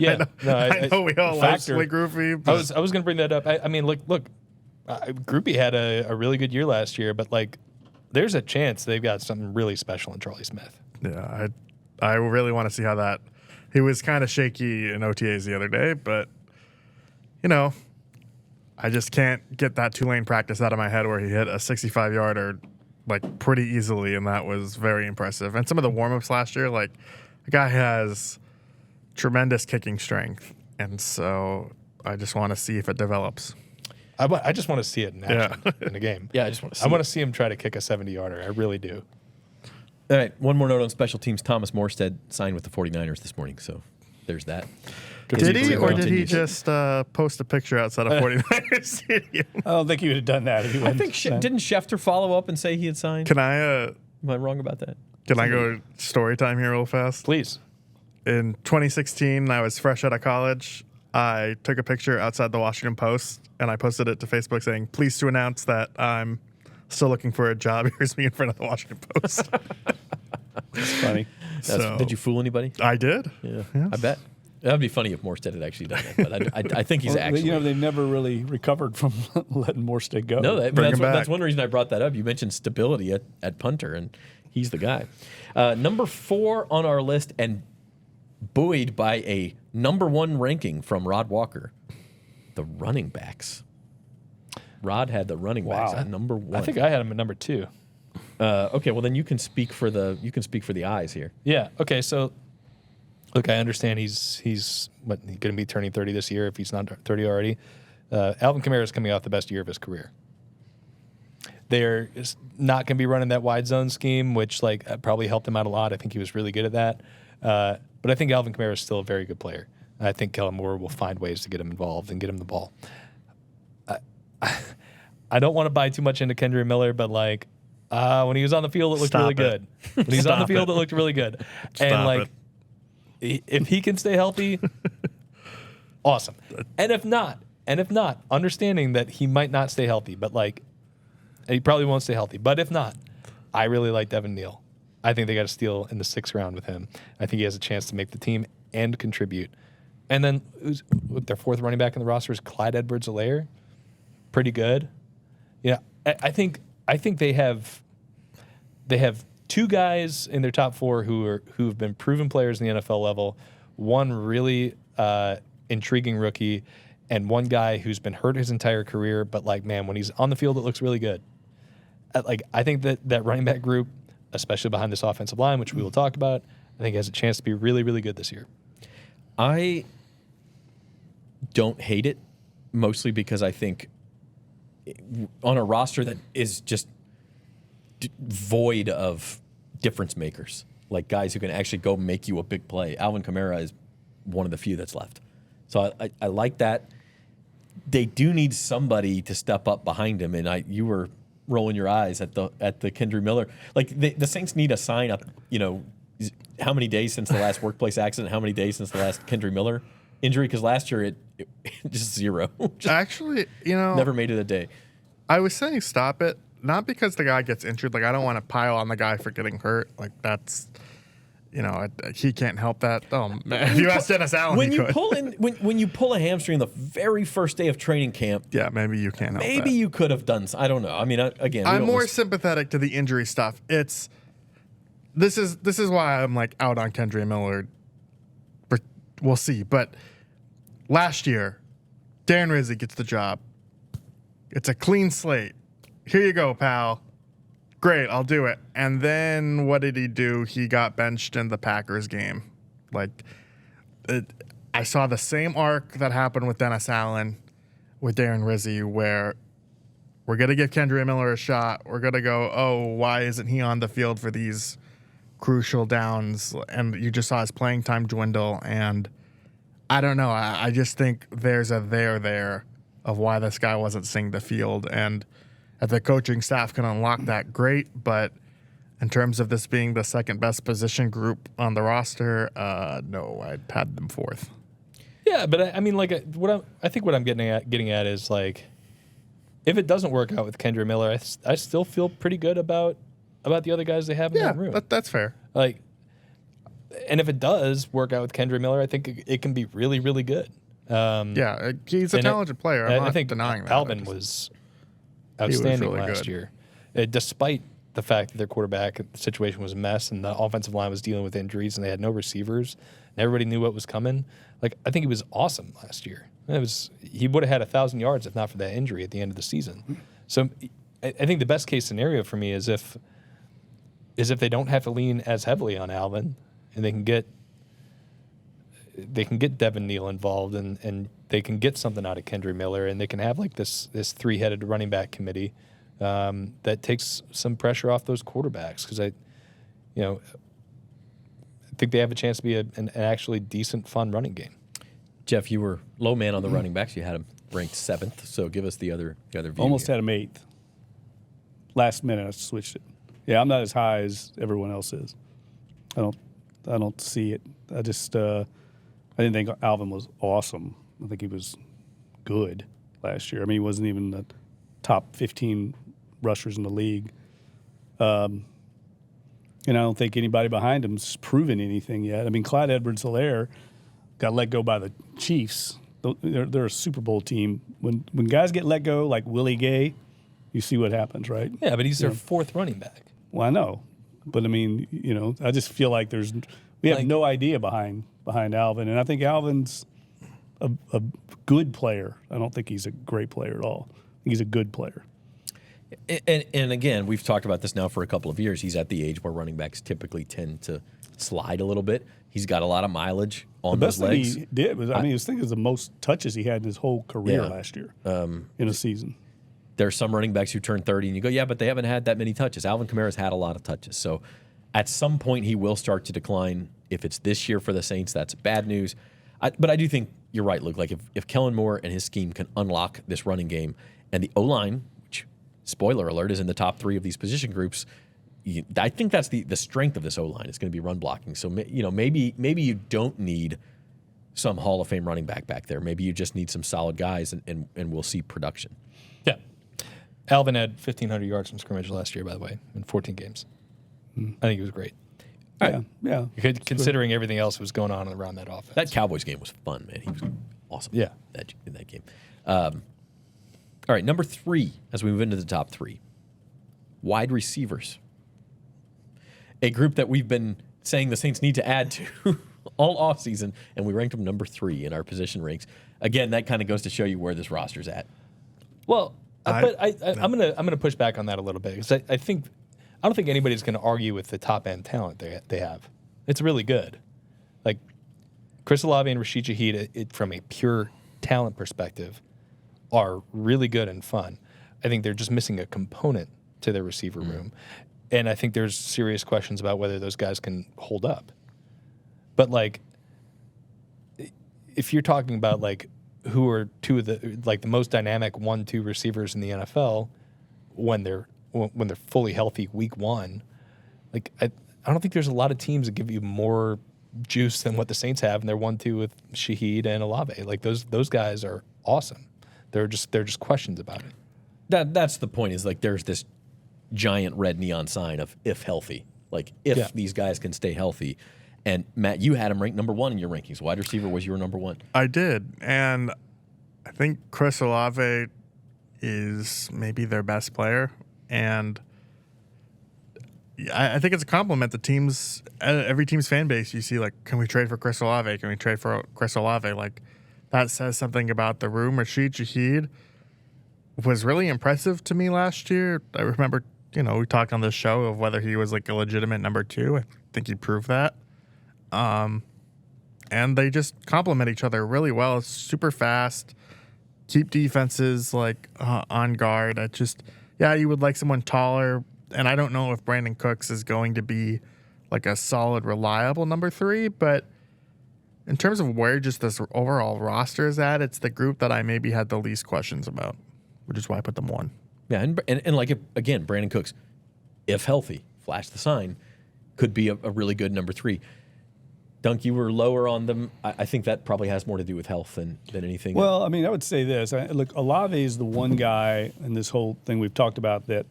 Yeah, I know we all love Slick Groupie. I was going to bring that up. Look, Groupie had a really good year last year, but there's a chance they've got something really special in Charlie Smith. Yeah, I really want to see how that. He was kind of shaky in OTAs the other day, but I just can't get that Tulane practice out of my head where he hit a 65-yarder pretty easily, and that was very impressive. And some of the warm-ups last year, the guy has tremendous kicking strength, and so I just want to see if it develops. I just want to see it in action in the game. Yeah, I just want to see I want to see him try to kick a 70-yarder. I really do. All right, one more note on special teams. Thomas Morstead signed with the 49ers this morning, so there's that. Did he, or did he Continues. just post a picture outside of 49ers Stadium? I don't think he would have done that if he I wouldn't. think didn't Schefter follow up and say he had signed? Can I Am I wrong about that? go story time here real fast? Please. In 2016, I was fresh out of college. I took a picture outside the Washington Post, and I posted it to Facebook saying, "Pleased to announce that I'm still looking for a job. Here's me in front of the Washington Post." It's funny. So- Did you fool anybody? I did. Yeah, Yes. I bet. That would be funny if Morstead had actually done that, but I think he's Well, actually. they've never really recovered from letting Morstead go. No, Bring that's, him back. that's one reason I brought that up. You mentioned stability at punter, and he's the guy. Number 4 on our list, and buoyed by a number 1 ranking from Rod Walker, the running backs. Rod had the running backs Wow. at number 1. I think I had him at number 2. Okay, well then you can speak for the eyes here. Yeah. Okay. So, look, I understand he's going to be turning 30 this year if he's not 30 already. Alvin Kamara is coming off the best year of his career. They're not going to be running that wide zone scheme, which probably helped him out a lot. I think he was really good at that. But I think Alvin Kamara is still a very good player. And I think Kellen Moore will find ways to get him involved and get him the ball. I don't want to buy too much into Kendra Miller, but when he was on the field, it looked really good. When he was on the field, it looked really good. And if he can stay healthy, awesome. And if not, understanding that he might not stay healthy, but he probably won't stay healthy. But if not, I really like Devin Neal. I think they got a steal in the 6th round with him. I think he has a chance to make the team and contribute. And then their 4th running back in the roster is Clyde Edwards-Helaire. Pretty good. Yeah, I think they have 2 guys in their top 4 who have been proven players in the NFL level. One really intriguing rookie, and one guy who's been hurt his entire career. But when he's on the field, it looks really good. I think that running back group, especially behind this offensive line, which we will talk about, I think has a chance to be really, really good this year. I don't hate it, mostly because I think on a roster that is just void of difference makers, guys who can actually go make you a big play. Alvin Kamara is one of the few that's left. So I like that. They do need somebody to step up behind him, and you were rolling your eyes at the Kendry Miller. Like the Saints need a sign up. How many days since the last workplace accident? How many days since the last Kendry Miller injury? Because last year it just zero. Just Actually, never made it a day. I was saying stop it, not because the guy gets injured. Like, I don't want to pile on the guy for getting hurt. Like, that's, he can't help that. Oh, man. If you ask Dennis Allen, When he you could. pull in, when you pull a hamstring the very first day of training camp, Yeah, maybe you can't help maybe that. you could have done. I don't know. I mean, again, I'm more sympathetic to the injury stuff. This is why I'm like out on Kendry Miller. We'll see. But last year, Darren Rizzi gets the job. It's a clean slate. Here you go, pal. Great, I'll do it. And then what did he do? He got benched in the Packers game. I saw the same arc that happened with Dennis Allen with Darren Rizzi, where we're going to give Kendry Miller a shot. We're going to go, oh, why isn't he on the field for these crucial downs? And you just saw his playing time dwindle. And I don't know. I just think there's a there of why this guy wasn't seeing the field. And if the coaching staff can unlock that, great. But in terms of this being the second best position group on the roster, no, I'd had them fourth. Yeah, but I mean, like, I think what I'm getting at is, like, if it doesn't work out with Kendry Miller, I still feel pretty good about the other guys they have in that room. That's fair. Like, and if it does work out with Kendry Miller, I think it can be really, really good. He's a talented player. I'm not denying that. Alvin was outstanding really last good. year, despite the fact that their quarterback situation was a mess and the offensive line was dealing with injuries and they had no receivers and everybody knew what was coming. Like, I think he was awesome last year. He would have had 1,000 yards if not for that injury at the end of the season. So I think the best case scenario for me is if they don't have to lean as heavily on Alvin and they can get Devin Neal involved and they can get something out of Kendry Miller and they can have like this three-headed running back committee that takes some pressure off those quarterbacks, because I think they have a chance to be an actually decent, fun running game. Jeff, you were low man on the running backs. You had him ranked 7th. So give us the other view. Almost here. had him 8th. Last minute, I switched it. Yeah, I'm not as high as everyone else is. I don't see it. I didn't think Alvin was awesome. I think he was good last year. I mean, he wasn't even the top 15 rushers in the league. And I don't think anybody behind him's proven anything yet. I mean, Clyde Edwards-Helaire got let go by the Chiefs. They're a Super Bowl team. When guys get let go, like Willie Gay, you see what happens, right? Yeah, but he's their fourth running back. Well, I know. But, I mean, I just feel like we have no idea behind Alvin. And I think Alvin's a good player. I don't think he's a great player at all. He's a good player. And again, we've talked about this now for a couple of years. He's at the age where running backs typically tend to slide a little bit. He's got a lot of mileage on those legs. The best thing he did was, I was thinking, the most touches he had in his whole career last year in a season. There are some running backs who turn 30 and you go, yeah, but they haven't had that many touches. Alvin Kamara's had a lot of touches. So at some point he will start to decline. If it's this year for the Saints, that's bad news. But I do think you're right, Luke. Like if Kellen Moore and his scheme can unlock this running game and the O-line, which, spoiler alert, is in the top 3 of these position groups, I think that's the strength of this O-line. It's going to be run blocking. So, maybe you don't need some Hall of Fame running back there. Maybe you just need some solid guys and we'll see production. Yeah. Alvin had 1,500 yards from scrimmage last year, by the way, in 14 games. I think he was great. Yeah. Considering everything else was going on around that offense. That Cowboys game was fun, man. He was awesome. Yeah. In that game. All right, number 3, as we move into the top 3, wide receivers. A group that we've been saying the Saints need to add to all offseason, and we ranked them number 3 in our position ranks. Again, that kind of goes to show you where this roster's at. Well, but I'm gonna push back on that a little bit, because I don't think anybody's going to argue with the top end talent they have. It's really good. Like Chris Olave and Rashid Shaheed, from a pure talent perspective, are really good and fun. I think they're just missing a component to their receiver room, and I think there's serious questions about whether those guys can hold up. But like, if you're talking about like who are two of the most dynamic 1-2 receivers in the NFL when they're when they're fully healthy week one. Like I don't think there's a lot of teams that give you more juice than what the Saints have, and they're 1-2 with Shaheed and Olave. Like those guys are awesome. They're just questions about it. That's the point. Is like there's this giant red neon sign of if healthy. Like if these guys can stay healthy. And Matt, you had him ranked number 1 in your rankings. Wide receiver was your number 1. I did, and I think Chris Olave is maybe their best player, and I think it's a compliment. The teams, every team's fan base, you see like, can we trade for Chris Olave? Can we trade for Chris Olave? Like that says something about the room. Rashid Shaheed was really impressive to me last year. I remember, we talked on this show of whether he was like a legitimate number 2. I think he proved that. And they just complement each other really well. It's super fast, keep defenses like on guard. You would like someone taller. And I don't know if Brandon Cooks is going to be like a solid, reliable number 3, but in terms of where just this overall roster is at, it's the group that I maybe had the least questions about, which is why I put them 1. Yeah, and like, again, Brandon Cooks, if healthy, flash the sign, could be a really good number 3. Dunk, you were lower on them. I think that probably has more to do with health than anything. Well, I mean, I would say this. Look, Olave is the one guy in this whole thing we've talked about that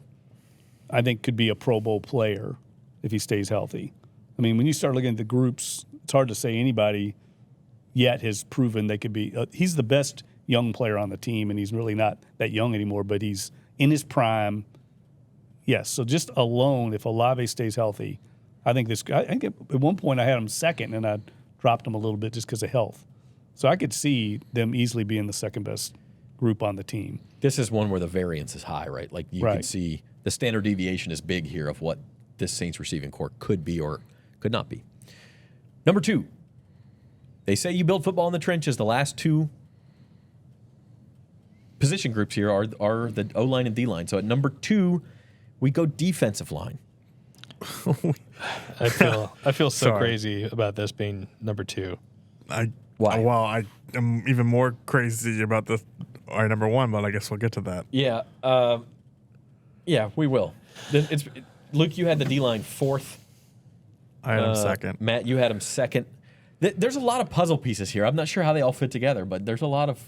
I think could be a Pro Bowl player if he stays healthy. I mean, when you start looking at the groups, it's hard to say anybody yet has proven they could be. He's the best young player on the team, and he's really not that young anymore, but he's in his prime. Yes, so just alone, if Olave stays healthy, I think at one point I had him second, and I dropped him a little bit just because of health. So I could see them easily being the second best group on the team. This is one where the variance is high, right? Like you can see the standard deviation is big here of what this Saints receiving corps could be or could not be. Number 2, they say you build football in the trenches. The last 2 position groups here are the O-line and D-line. So at number 2, we go defensive line. I feel so crazy about this being number 2. Why? Well, I am even more crazy about our number 1, but I guess we'll get to that. Yeah. Yeah, we will. Luke, you had the D-line 4th. I had him second. Matt, you had him second. There's a lot of puzzle pieces here. I'm not sure how they all fit together, but there's a lot of,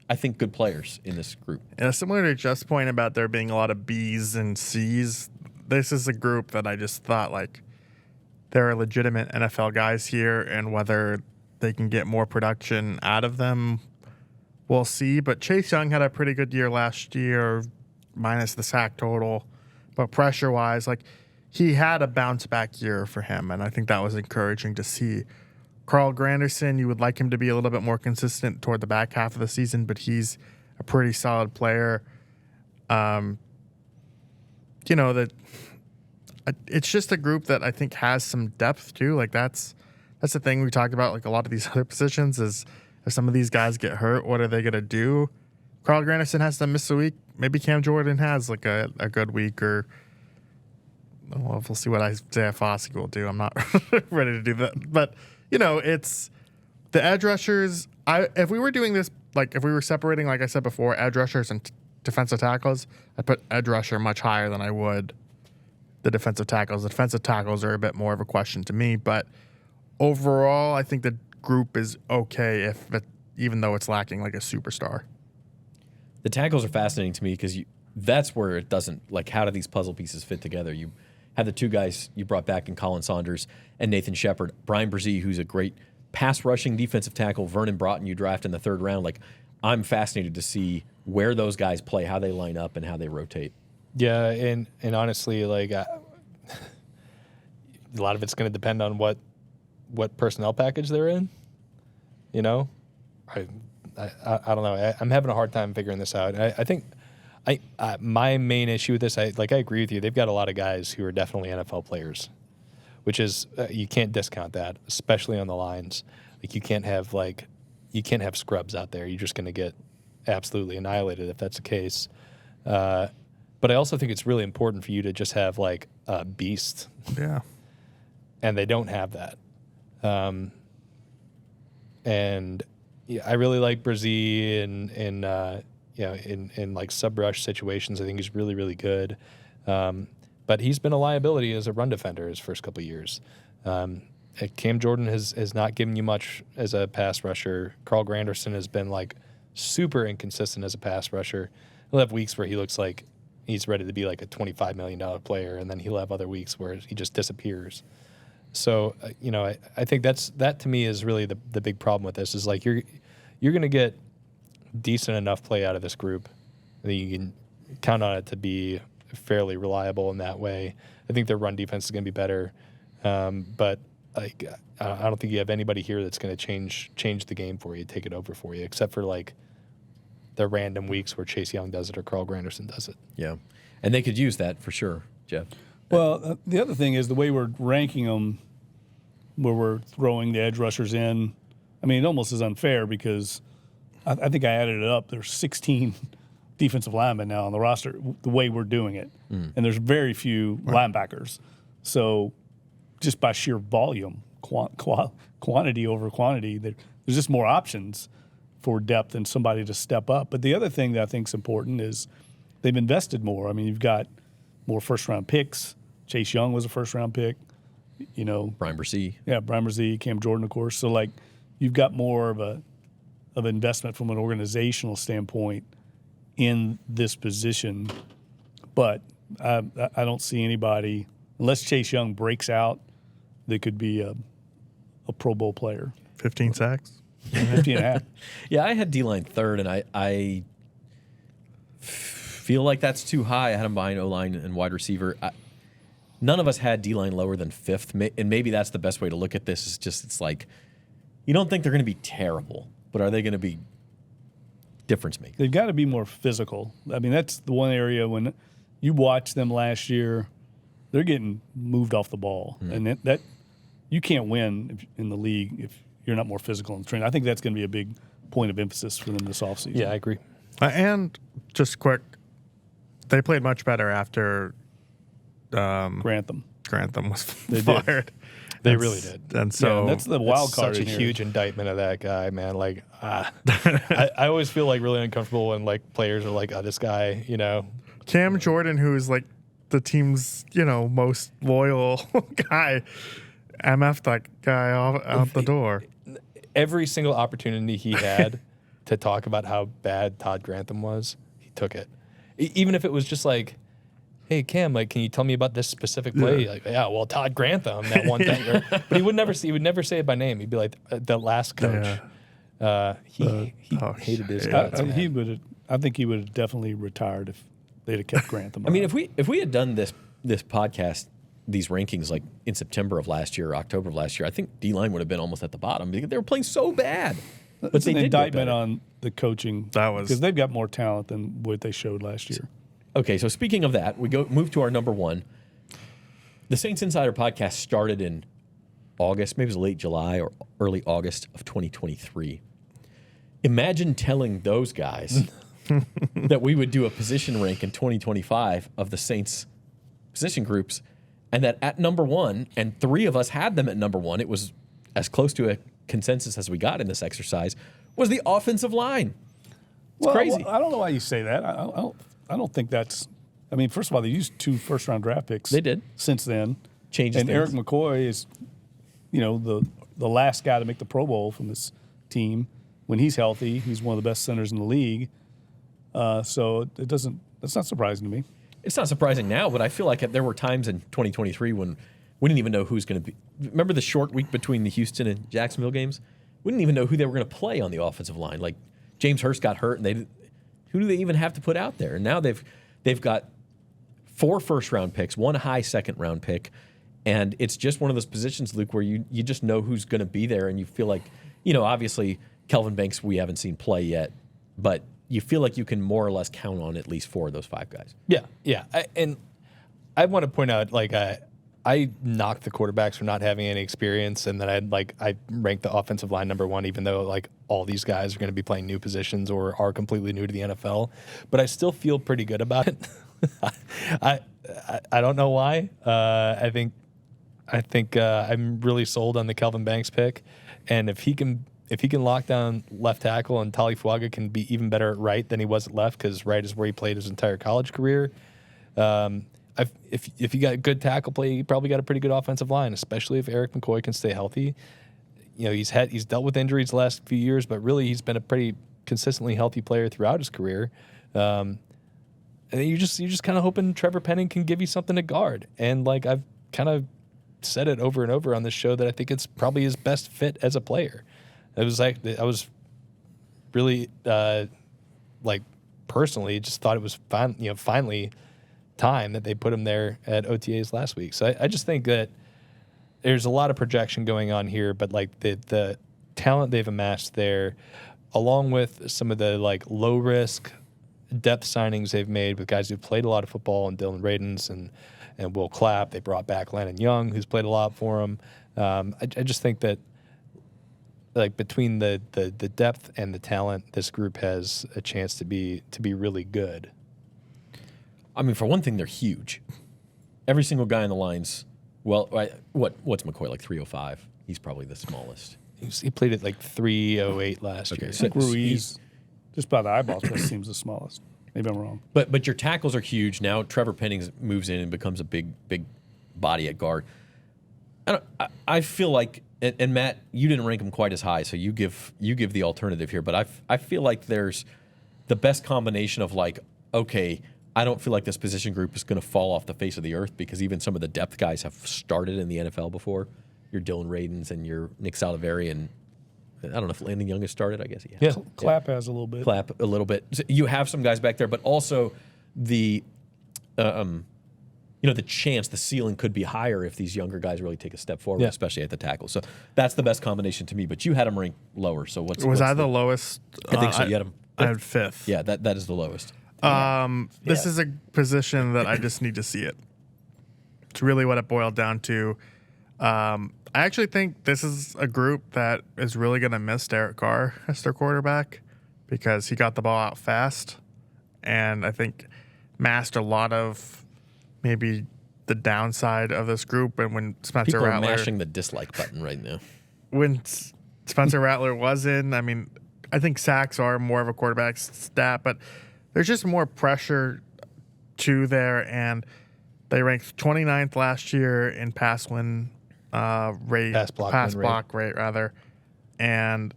I think, good players in this group. Yeah, similar to Jeff's point about there being a lot of B's and C's, this is a group that I just thought, like, there are legitimate NFL guys here, and whether they can get more production out of them, we'll see. But Chase Young had a pretty good year last year, minus the sack total. But pressure-wise, like, he had a bounce-back year for him, and I think that was encouraging to see. Carl Granderson, you would like him to be a little bit more consistent toward the back half of the season, but he's a pretty solid player. It's just a group that I think has some depth too. Like that's the thing we talked about. Like a lot of these other positions is if some of these guys get hurt, what are they gonna do? Carl Granderson has to miss a week. Maybe Cam Jordan has like a good week, or we'll see what Isaiah Foskey will do. I'm not ready to do that, but it's the edge rushers. If we were doing this, like if we were separating, like I said before, edge rushers and defensive tackles, I'd put edge rusher much higher than I would the defensive tackles. The defensive tackles are a bit more of a question to me, but overall, I think the group is okay even though it's lacking like a superstar. The tackles are fascinating to me because that's where it doesn't, like, how do these puzzle pieces fit together? You have the 2 guys you brought back in Colin Saunders and Nathan Shepard. Brian Brzee, who's a great pass rushing defensive tackle. Vernon Broughton, you draft in the 3rd round. Like, I'm fascinated to see where those guys play, how they line up, and how they rotate. Yeah, and honestly, like a lot of it's going to depend on what personnel package they're in. I don't know. I'm having a hard time figuring this out. I think my main issue with this, I agree with you. They've got a lot of guys who are definitely NFL players, which is you can't discount that, especially on the lines. Like you can't have scrubs out there. You're just going to get absolutely annihilated if that's the case. But I also think it's really important for you to just have like a beast. Yeah. And they don't have that. And yeah, I really like Brzee in like sub rush situations. I think he's really, really good. But he's been a liability as a run defender his first couple of years. Cam Jordan has not given you much as a pass rusher. Carl Granderson has been like super inconsistent as a pass rusher. He'll have weeks where he looks like he's ready to be like a $25 million player, and then he'll have other weeks where he just disappears. So, I think that to me is really the big problem with this is like you're going to get decent enough play out of this group that you can count on it to be fairly reliable in that way. I think their run defense is going to be better, but like I don't think you have anybody here that's going to change the game for you, take it over for you, except for like the random weeks where Chase Young does it or Carl Granderson does it. Yeah, and they could use that for sure, Jeff. Well, the other thing is the way we're ranking them, where we're throwing the edge rushers in. I mean, it almost is unfair because I think I added it up. There's 16 defensive linemen now on the roster, the way we're doing it. And there's very few linebackers. So just by sheer volume, quantity over quantity, there's just more options for depth and somebody to step up. But the other thing that I think is important is they've invested more. I mean, you've got more first-round picks. Chase Young was a first-round pick. Brian Brzee. Yeah, Brian Brzee, Cam Jordan, of course. So, like, you've got more of investment from an organizational standpoint in this position. But I don't see anybody, unless Chase Young breaks out, that could be a Pro Bowl player. 15 sacks. 50 and a half. Yeah, I had D-line third, and I feel like that's too high. I had him behind O-line and wide receiver. None of us had D-line lower than fifth, and maybe that's the best way to look at this. Is just it's like you don't think they're going to be terrible, but are they going to be difference makers? They've got to be more physical. I mean, that's the one area when you watch them last year, they're getting moved off the ball, and that you can't win in the league if you're not more physical in the training. I think that's going to be a big point of emphasis for them this offseason. Yeah, I agree. And just quick, they played much better after Grantham was They fired. did. They really did. And so that's the wild card. Such a in here. huge indictment of that guy, man. Like, I always feel like really uncomfortable when like players are like, "Oh, this guy," Cam Jordan, who's like the team's most loyal guy, MF'd that guy out the door. Every single opportunity he had to talk about how bad Todd Grantham was, he took it. Even if it was just like, "Hey Cam, like, can you tell me about this specific play?" Like, yeah, well, Todd Grantham, that one thing. But he would never say it by name. He'd be like, "The last coach." He hated his guts. I think he would have definitely retired if they'd have kept Grantham. I mean, if we had done this podcast, these rankings like in September of last year, or October of last year, I think D-line would have been almost at the bottom because they were playing so bad. But it's they an did indictment on the coaching because they've got more talent than what they showed last year. Okay, so speaking of that, we move to our number one. The Saints Insider podcast started in August, maybe it was late July or early August of 2023. Imagine telling those guys that we would do a position rank in 2025 of the Saints position groups, and that at number one, and three of us had them at number one, it was as close to a consensus as we got in this exercise, was the offensive line. It's crazy. Well, I don't know why you say that. I don't think that's. I mean, first of all, they used 2 first-round draft picks. They did since then. Changes and things. Eric McCoy is, the last guy to make the Pro Bowl from this team. When he's healthy, he's one of the best centers in the league. So it doesn't. That's not surprising to me. It's not surprising now, but I feel like there were times in 2023 when we didn't even know who's going to be. Remember the short week between the Houston and Jacksonville games? We didn't even know who they were going to play on the offensive line. Like James Hurst got hurt, and who do they even have to put out there? And now they've got 4 first-round picks, 1 high second-round pick, and it's just one of those positions, Luke, where you just know who's going to be there, and you feel like, obviously Kelvin Banks we haven't seen play yet, but you feel like you can more or less count on at least 4 of those 5 guys. Yeah. I want to point out, like, I knocked the quarterbacks for not having any experience, and then I ranked the offensive line number 1, even though like all these guys are going to be playing new positions or are completely new to the NFL. But I still feel pretty good about it. I don't know why. I think I'm really sold on the Kelvin Banks pick, and if he can lock down left tackle and Talifuaga can be even better at right than he was at left, because right is where he played his entire college career. if you got good tackle play, you probably got a pretty good offensive line, especially if Eric McCoy can stay healthy. You know, he's dealt with injuries the last few years, but really he's been a pretty consistently healthy player throughout his career. And you're just kind of hoping Trevor Penning can give you something to guard. And like I've kind of said it over and over on this show that I think it's probably his best fit as a player. It was like I was really like personally just thought it was finally time that they put him there at OTAs last week. So I just think that there's a lot of projection going on here, but like the talent they've amassed there, along with some of the like low risk depth signings they've made with guys who've played a lot of football, and Dylan Radens and Will Clapp. They brought back Landon Young, who's played a lot for him. I just think that like between the depth and the talent, this group has a chance to be really good. I mean, for one thing, they're huge. Every single guy in the lines. Well, what's McCoy, like 305? He's probably the smallest. He played at like 308 last year. I think Ruiz, just by the eyeball test, seems the smallest. Maybe I'm wrong. But your tackles are huge. Now Trevor Penning moves in and becomes a big body at guard. I feel like, and Matt, you didn't rank him quite as high, so you give the alternative here. But I feel like there's the best combination of like, okay, I don't feel like this position group is going to fall off the face of the earth, because even some of the depth guys have started in the NFL before. Your Dylan Radens and your Nick Saliveri, and I don't know if Landon Young has started. I guess he has. Yeah. Clapp has a little bit. Clapp a little bit. So you have some guys back there, but also the the chance, the ceiling could be higher if these younger guys really take a step forward, especially at the tackle. So that's the best combination to me. But you had them ranked lower. So what's I the lowest? I think so. You had them. I had fifth. Yeah, that is the lowest. This is a position that I just need to see it. It's really what it boiled down to. I actually think this is a group that is really going to miss Derek Carr as their quarterback, because he got the ball out fast, and I think masked a lot of maybe the downside of this group. And when Spencer People are Rattler mashing the dislike button right now. when Spencer Rattler was in, I mean, I think sacks are more of a quarterback's stat, but there's just more pressure to there, and they ranked 29th last year in pass block rate rather, and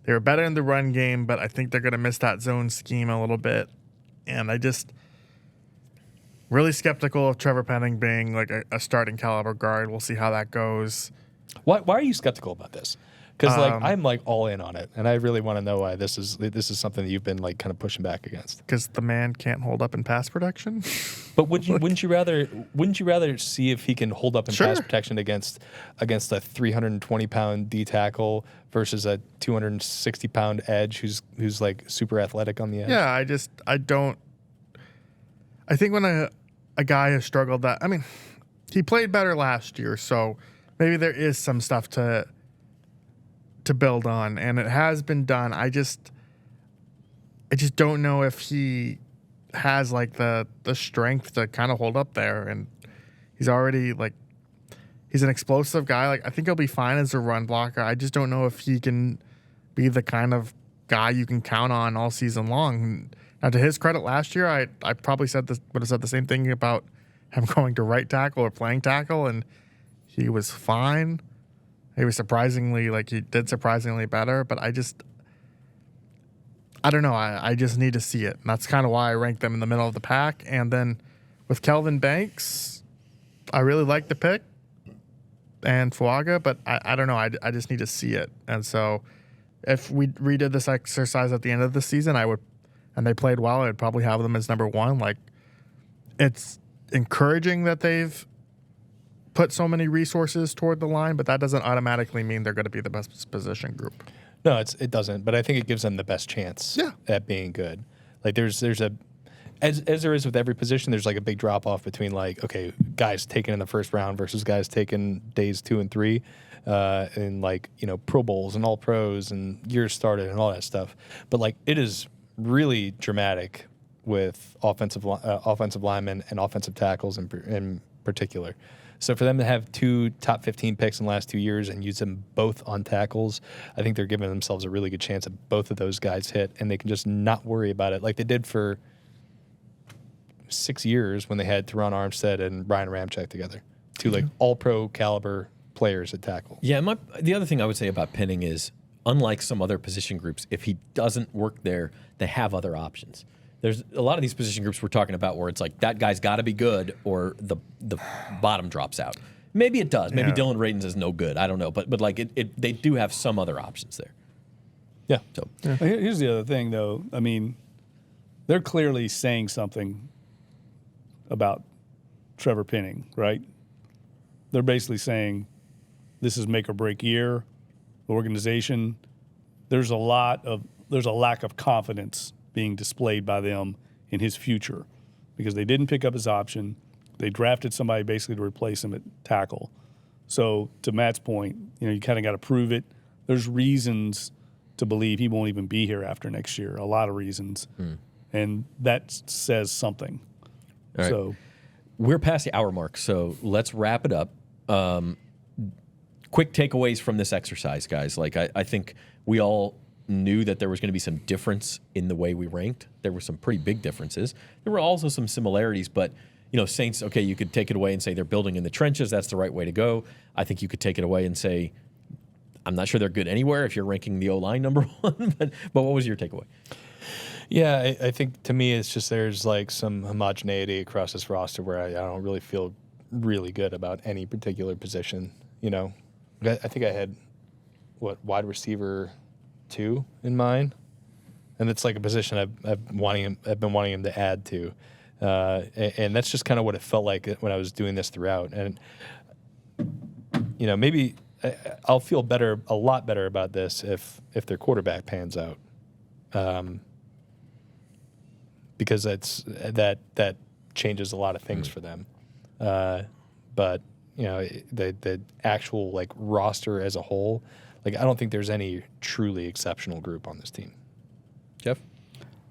they were better in the run game, but I think they're going to miss that zone scheme a little bit, and I just really skeptical of Trevor Penning being like a starting caliber guard. We'll see how that goes. Why are you skeptical about this? Because like I'm like all in on it, and I really want to know why this is something that you've been like kind of pushing back against. Because the man can't hold up in pass protection. But wouldn't you rather see if he can hold up in pass protection against a 320-pound D tackle versus a 260-pound edge who's like super athletic on the edge? Yeah, I don't. I think when a guy has struggled that, I mean, he played better last year, so maybe there is some stuff to build on, and it has been done. I just don't know if he has like the strength to kind of hold up there, and he's already like, he's an explosive guy. Like, I think he'll be fine as a run blocker. I just don't know if he can be the kind of guy you can count on all season long. Now, to his credit, last year I probably would have said the same thing about him going to right tackle or playing tackle, and he was fine. He was surprisingly better, but I don't know. I just need to see it. And that's kind of why I ranked them in the middle of the pack. And then with Kelvin Banks, I really like the pick, and Fuaga, but I don't know. I just need to see it. And so if we redid this exercise at the end of the season, and they played well, I'd probably have them as number one. Like, it's encouraging that they've put so many resources toward the line, but that doesn't automatically mean they're going to be the best position group. No, it doesn't. But I think it gives them the best chance at being good. Like there's as there is with every position, there's like a big drop off between like, okay, guys taken in the first round versus guys taken days 2 and 3, and like, Pro Bowls and All Pros and years started and all that stuff. But like it is really dramatic with offensive linemen and offensive tackles in particular. So for them to have 2 top 15 picks in the last 2 years and use them both on tackles, I think they're giving themselves a really good chance that both of those guys hit, and they can just not worry about it like they did for 6 years when they had Teron Armstead and Brian Ramczyk together. Two like all-pro caliber players at tackle. Yeah, the other thing I would say about Penning is, unlike some other position groups, if he doesn't work there, they have other options. There's a lot of these position groups we're talking about where it's like that guy's got to be good or the bottom drops out. Maybe it does. Maybe Dylan Radins is no good. I don't know. But like they do have some other options there. Yeah. So Here's the other thing, though. I mean, they're clearly saying something about Trevor Penning, right? They're basically saying this is make or break year. The organization. There's a lack of confidence being displayed by them in his future because they didn't pick up his option. They drafted somebody basically to replace him at tackle. So to Matt's point, you kind of got to prove it. There's reasons to believe he won't even be here after next year. A lot of reasons, and that says something. All right. So we're past the hour mark, so let's wrap it up. Quick takeaways from this exercise, guys. Like I think we all knew that there was going to be some difference in the way we ranked. There were some pretty big differences. There were also some similarities, but Saints, okay, you could take it away and say they're building in the trenches. That's the right way to go. I think you could take it away and say, I'm not sure they're good anywhere if you're ranking the O-line number one, but what was your takeaway? Yeah, I think to me it's just there's like some homogeneity across this roster where I don't really feel really good about any particular position. I think I had wide receiver 2 in mind, and it's like a position I've been wanting him to add to, and that's just kind of what it felt like when I was doing this throughout. And maybe I'll feel a lot better about this if their quarterback pans out, because that changes a lot of things for them. But the actual like roster as a whole, like I don't think there's any truly exceptional group on this team. Jeff?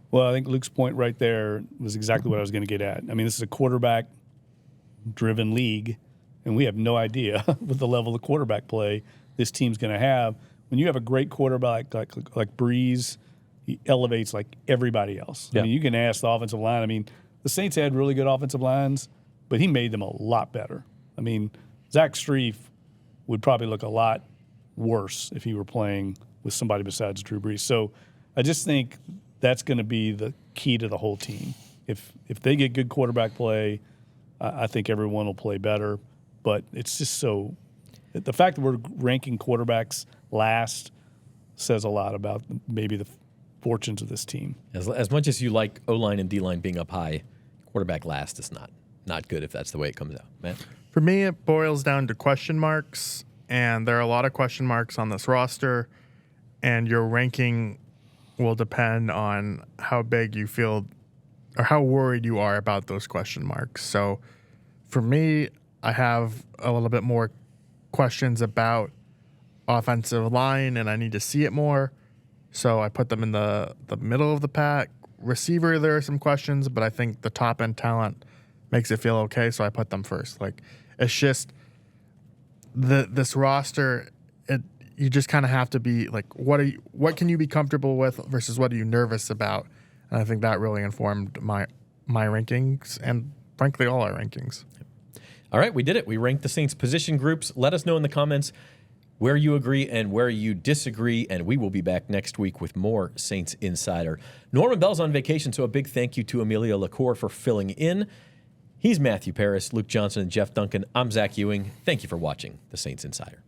Well, I think Luke's point right there was exactly what I was going to get at. I mean, this is a quarterback-driven league, and we have no idea what the level of quarterback play this team's going to have. When you have a great quarterback like Breeze, he elevates like everybody else. Yeah. I mean, you can ask the offensive line. I mean, the Saints had really good offensive lines, but he made them a lot better. I mean, Zach Strief would probably look a lot worse if he were playing with somebody besides Drew Brees. So I just think that's going to be the key to the whole team. If they get good quarterback play, I think everyone will play better. But it's just so – the fact that we're ranking quarterbacks last says a lot about maybe the fortunes of this team. As much as you like O-line and D-line being up high, quarterback last is not good if that's the way it comes out. Matt? For me, it boils down to question marks, and there are a lot of question marks on this roster, and your ranking will depend on how big you feel or how worried you are about those question marks. So for me, I have a little bit more questions about offensive line, and I need to see it more. So I put them in the middle of the pack. Receiver, there are some questions, but I think the top-end talent makes it feel okay, so I put them first. Like, it's just this roster, you just kind of have to be like, what can you be comfortable with versus what are you nervous about? And I think that really informed my rankings and, frankly, all our rankings. All right, we did it. We ranked the Saints position groups. Let us know in the comments where you agree and where you disagree, and we will be back next week with more Saints Insider. Norman Bell's on vacation, so a big thank you to Amelia LaCour for filling in. He's Matthew Paris, Luke Johnson, and Jeff Duncan. I'm Zach Ewing. Thank you for watching the Saints Insider.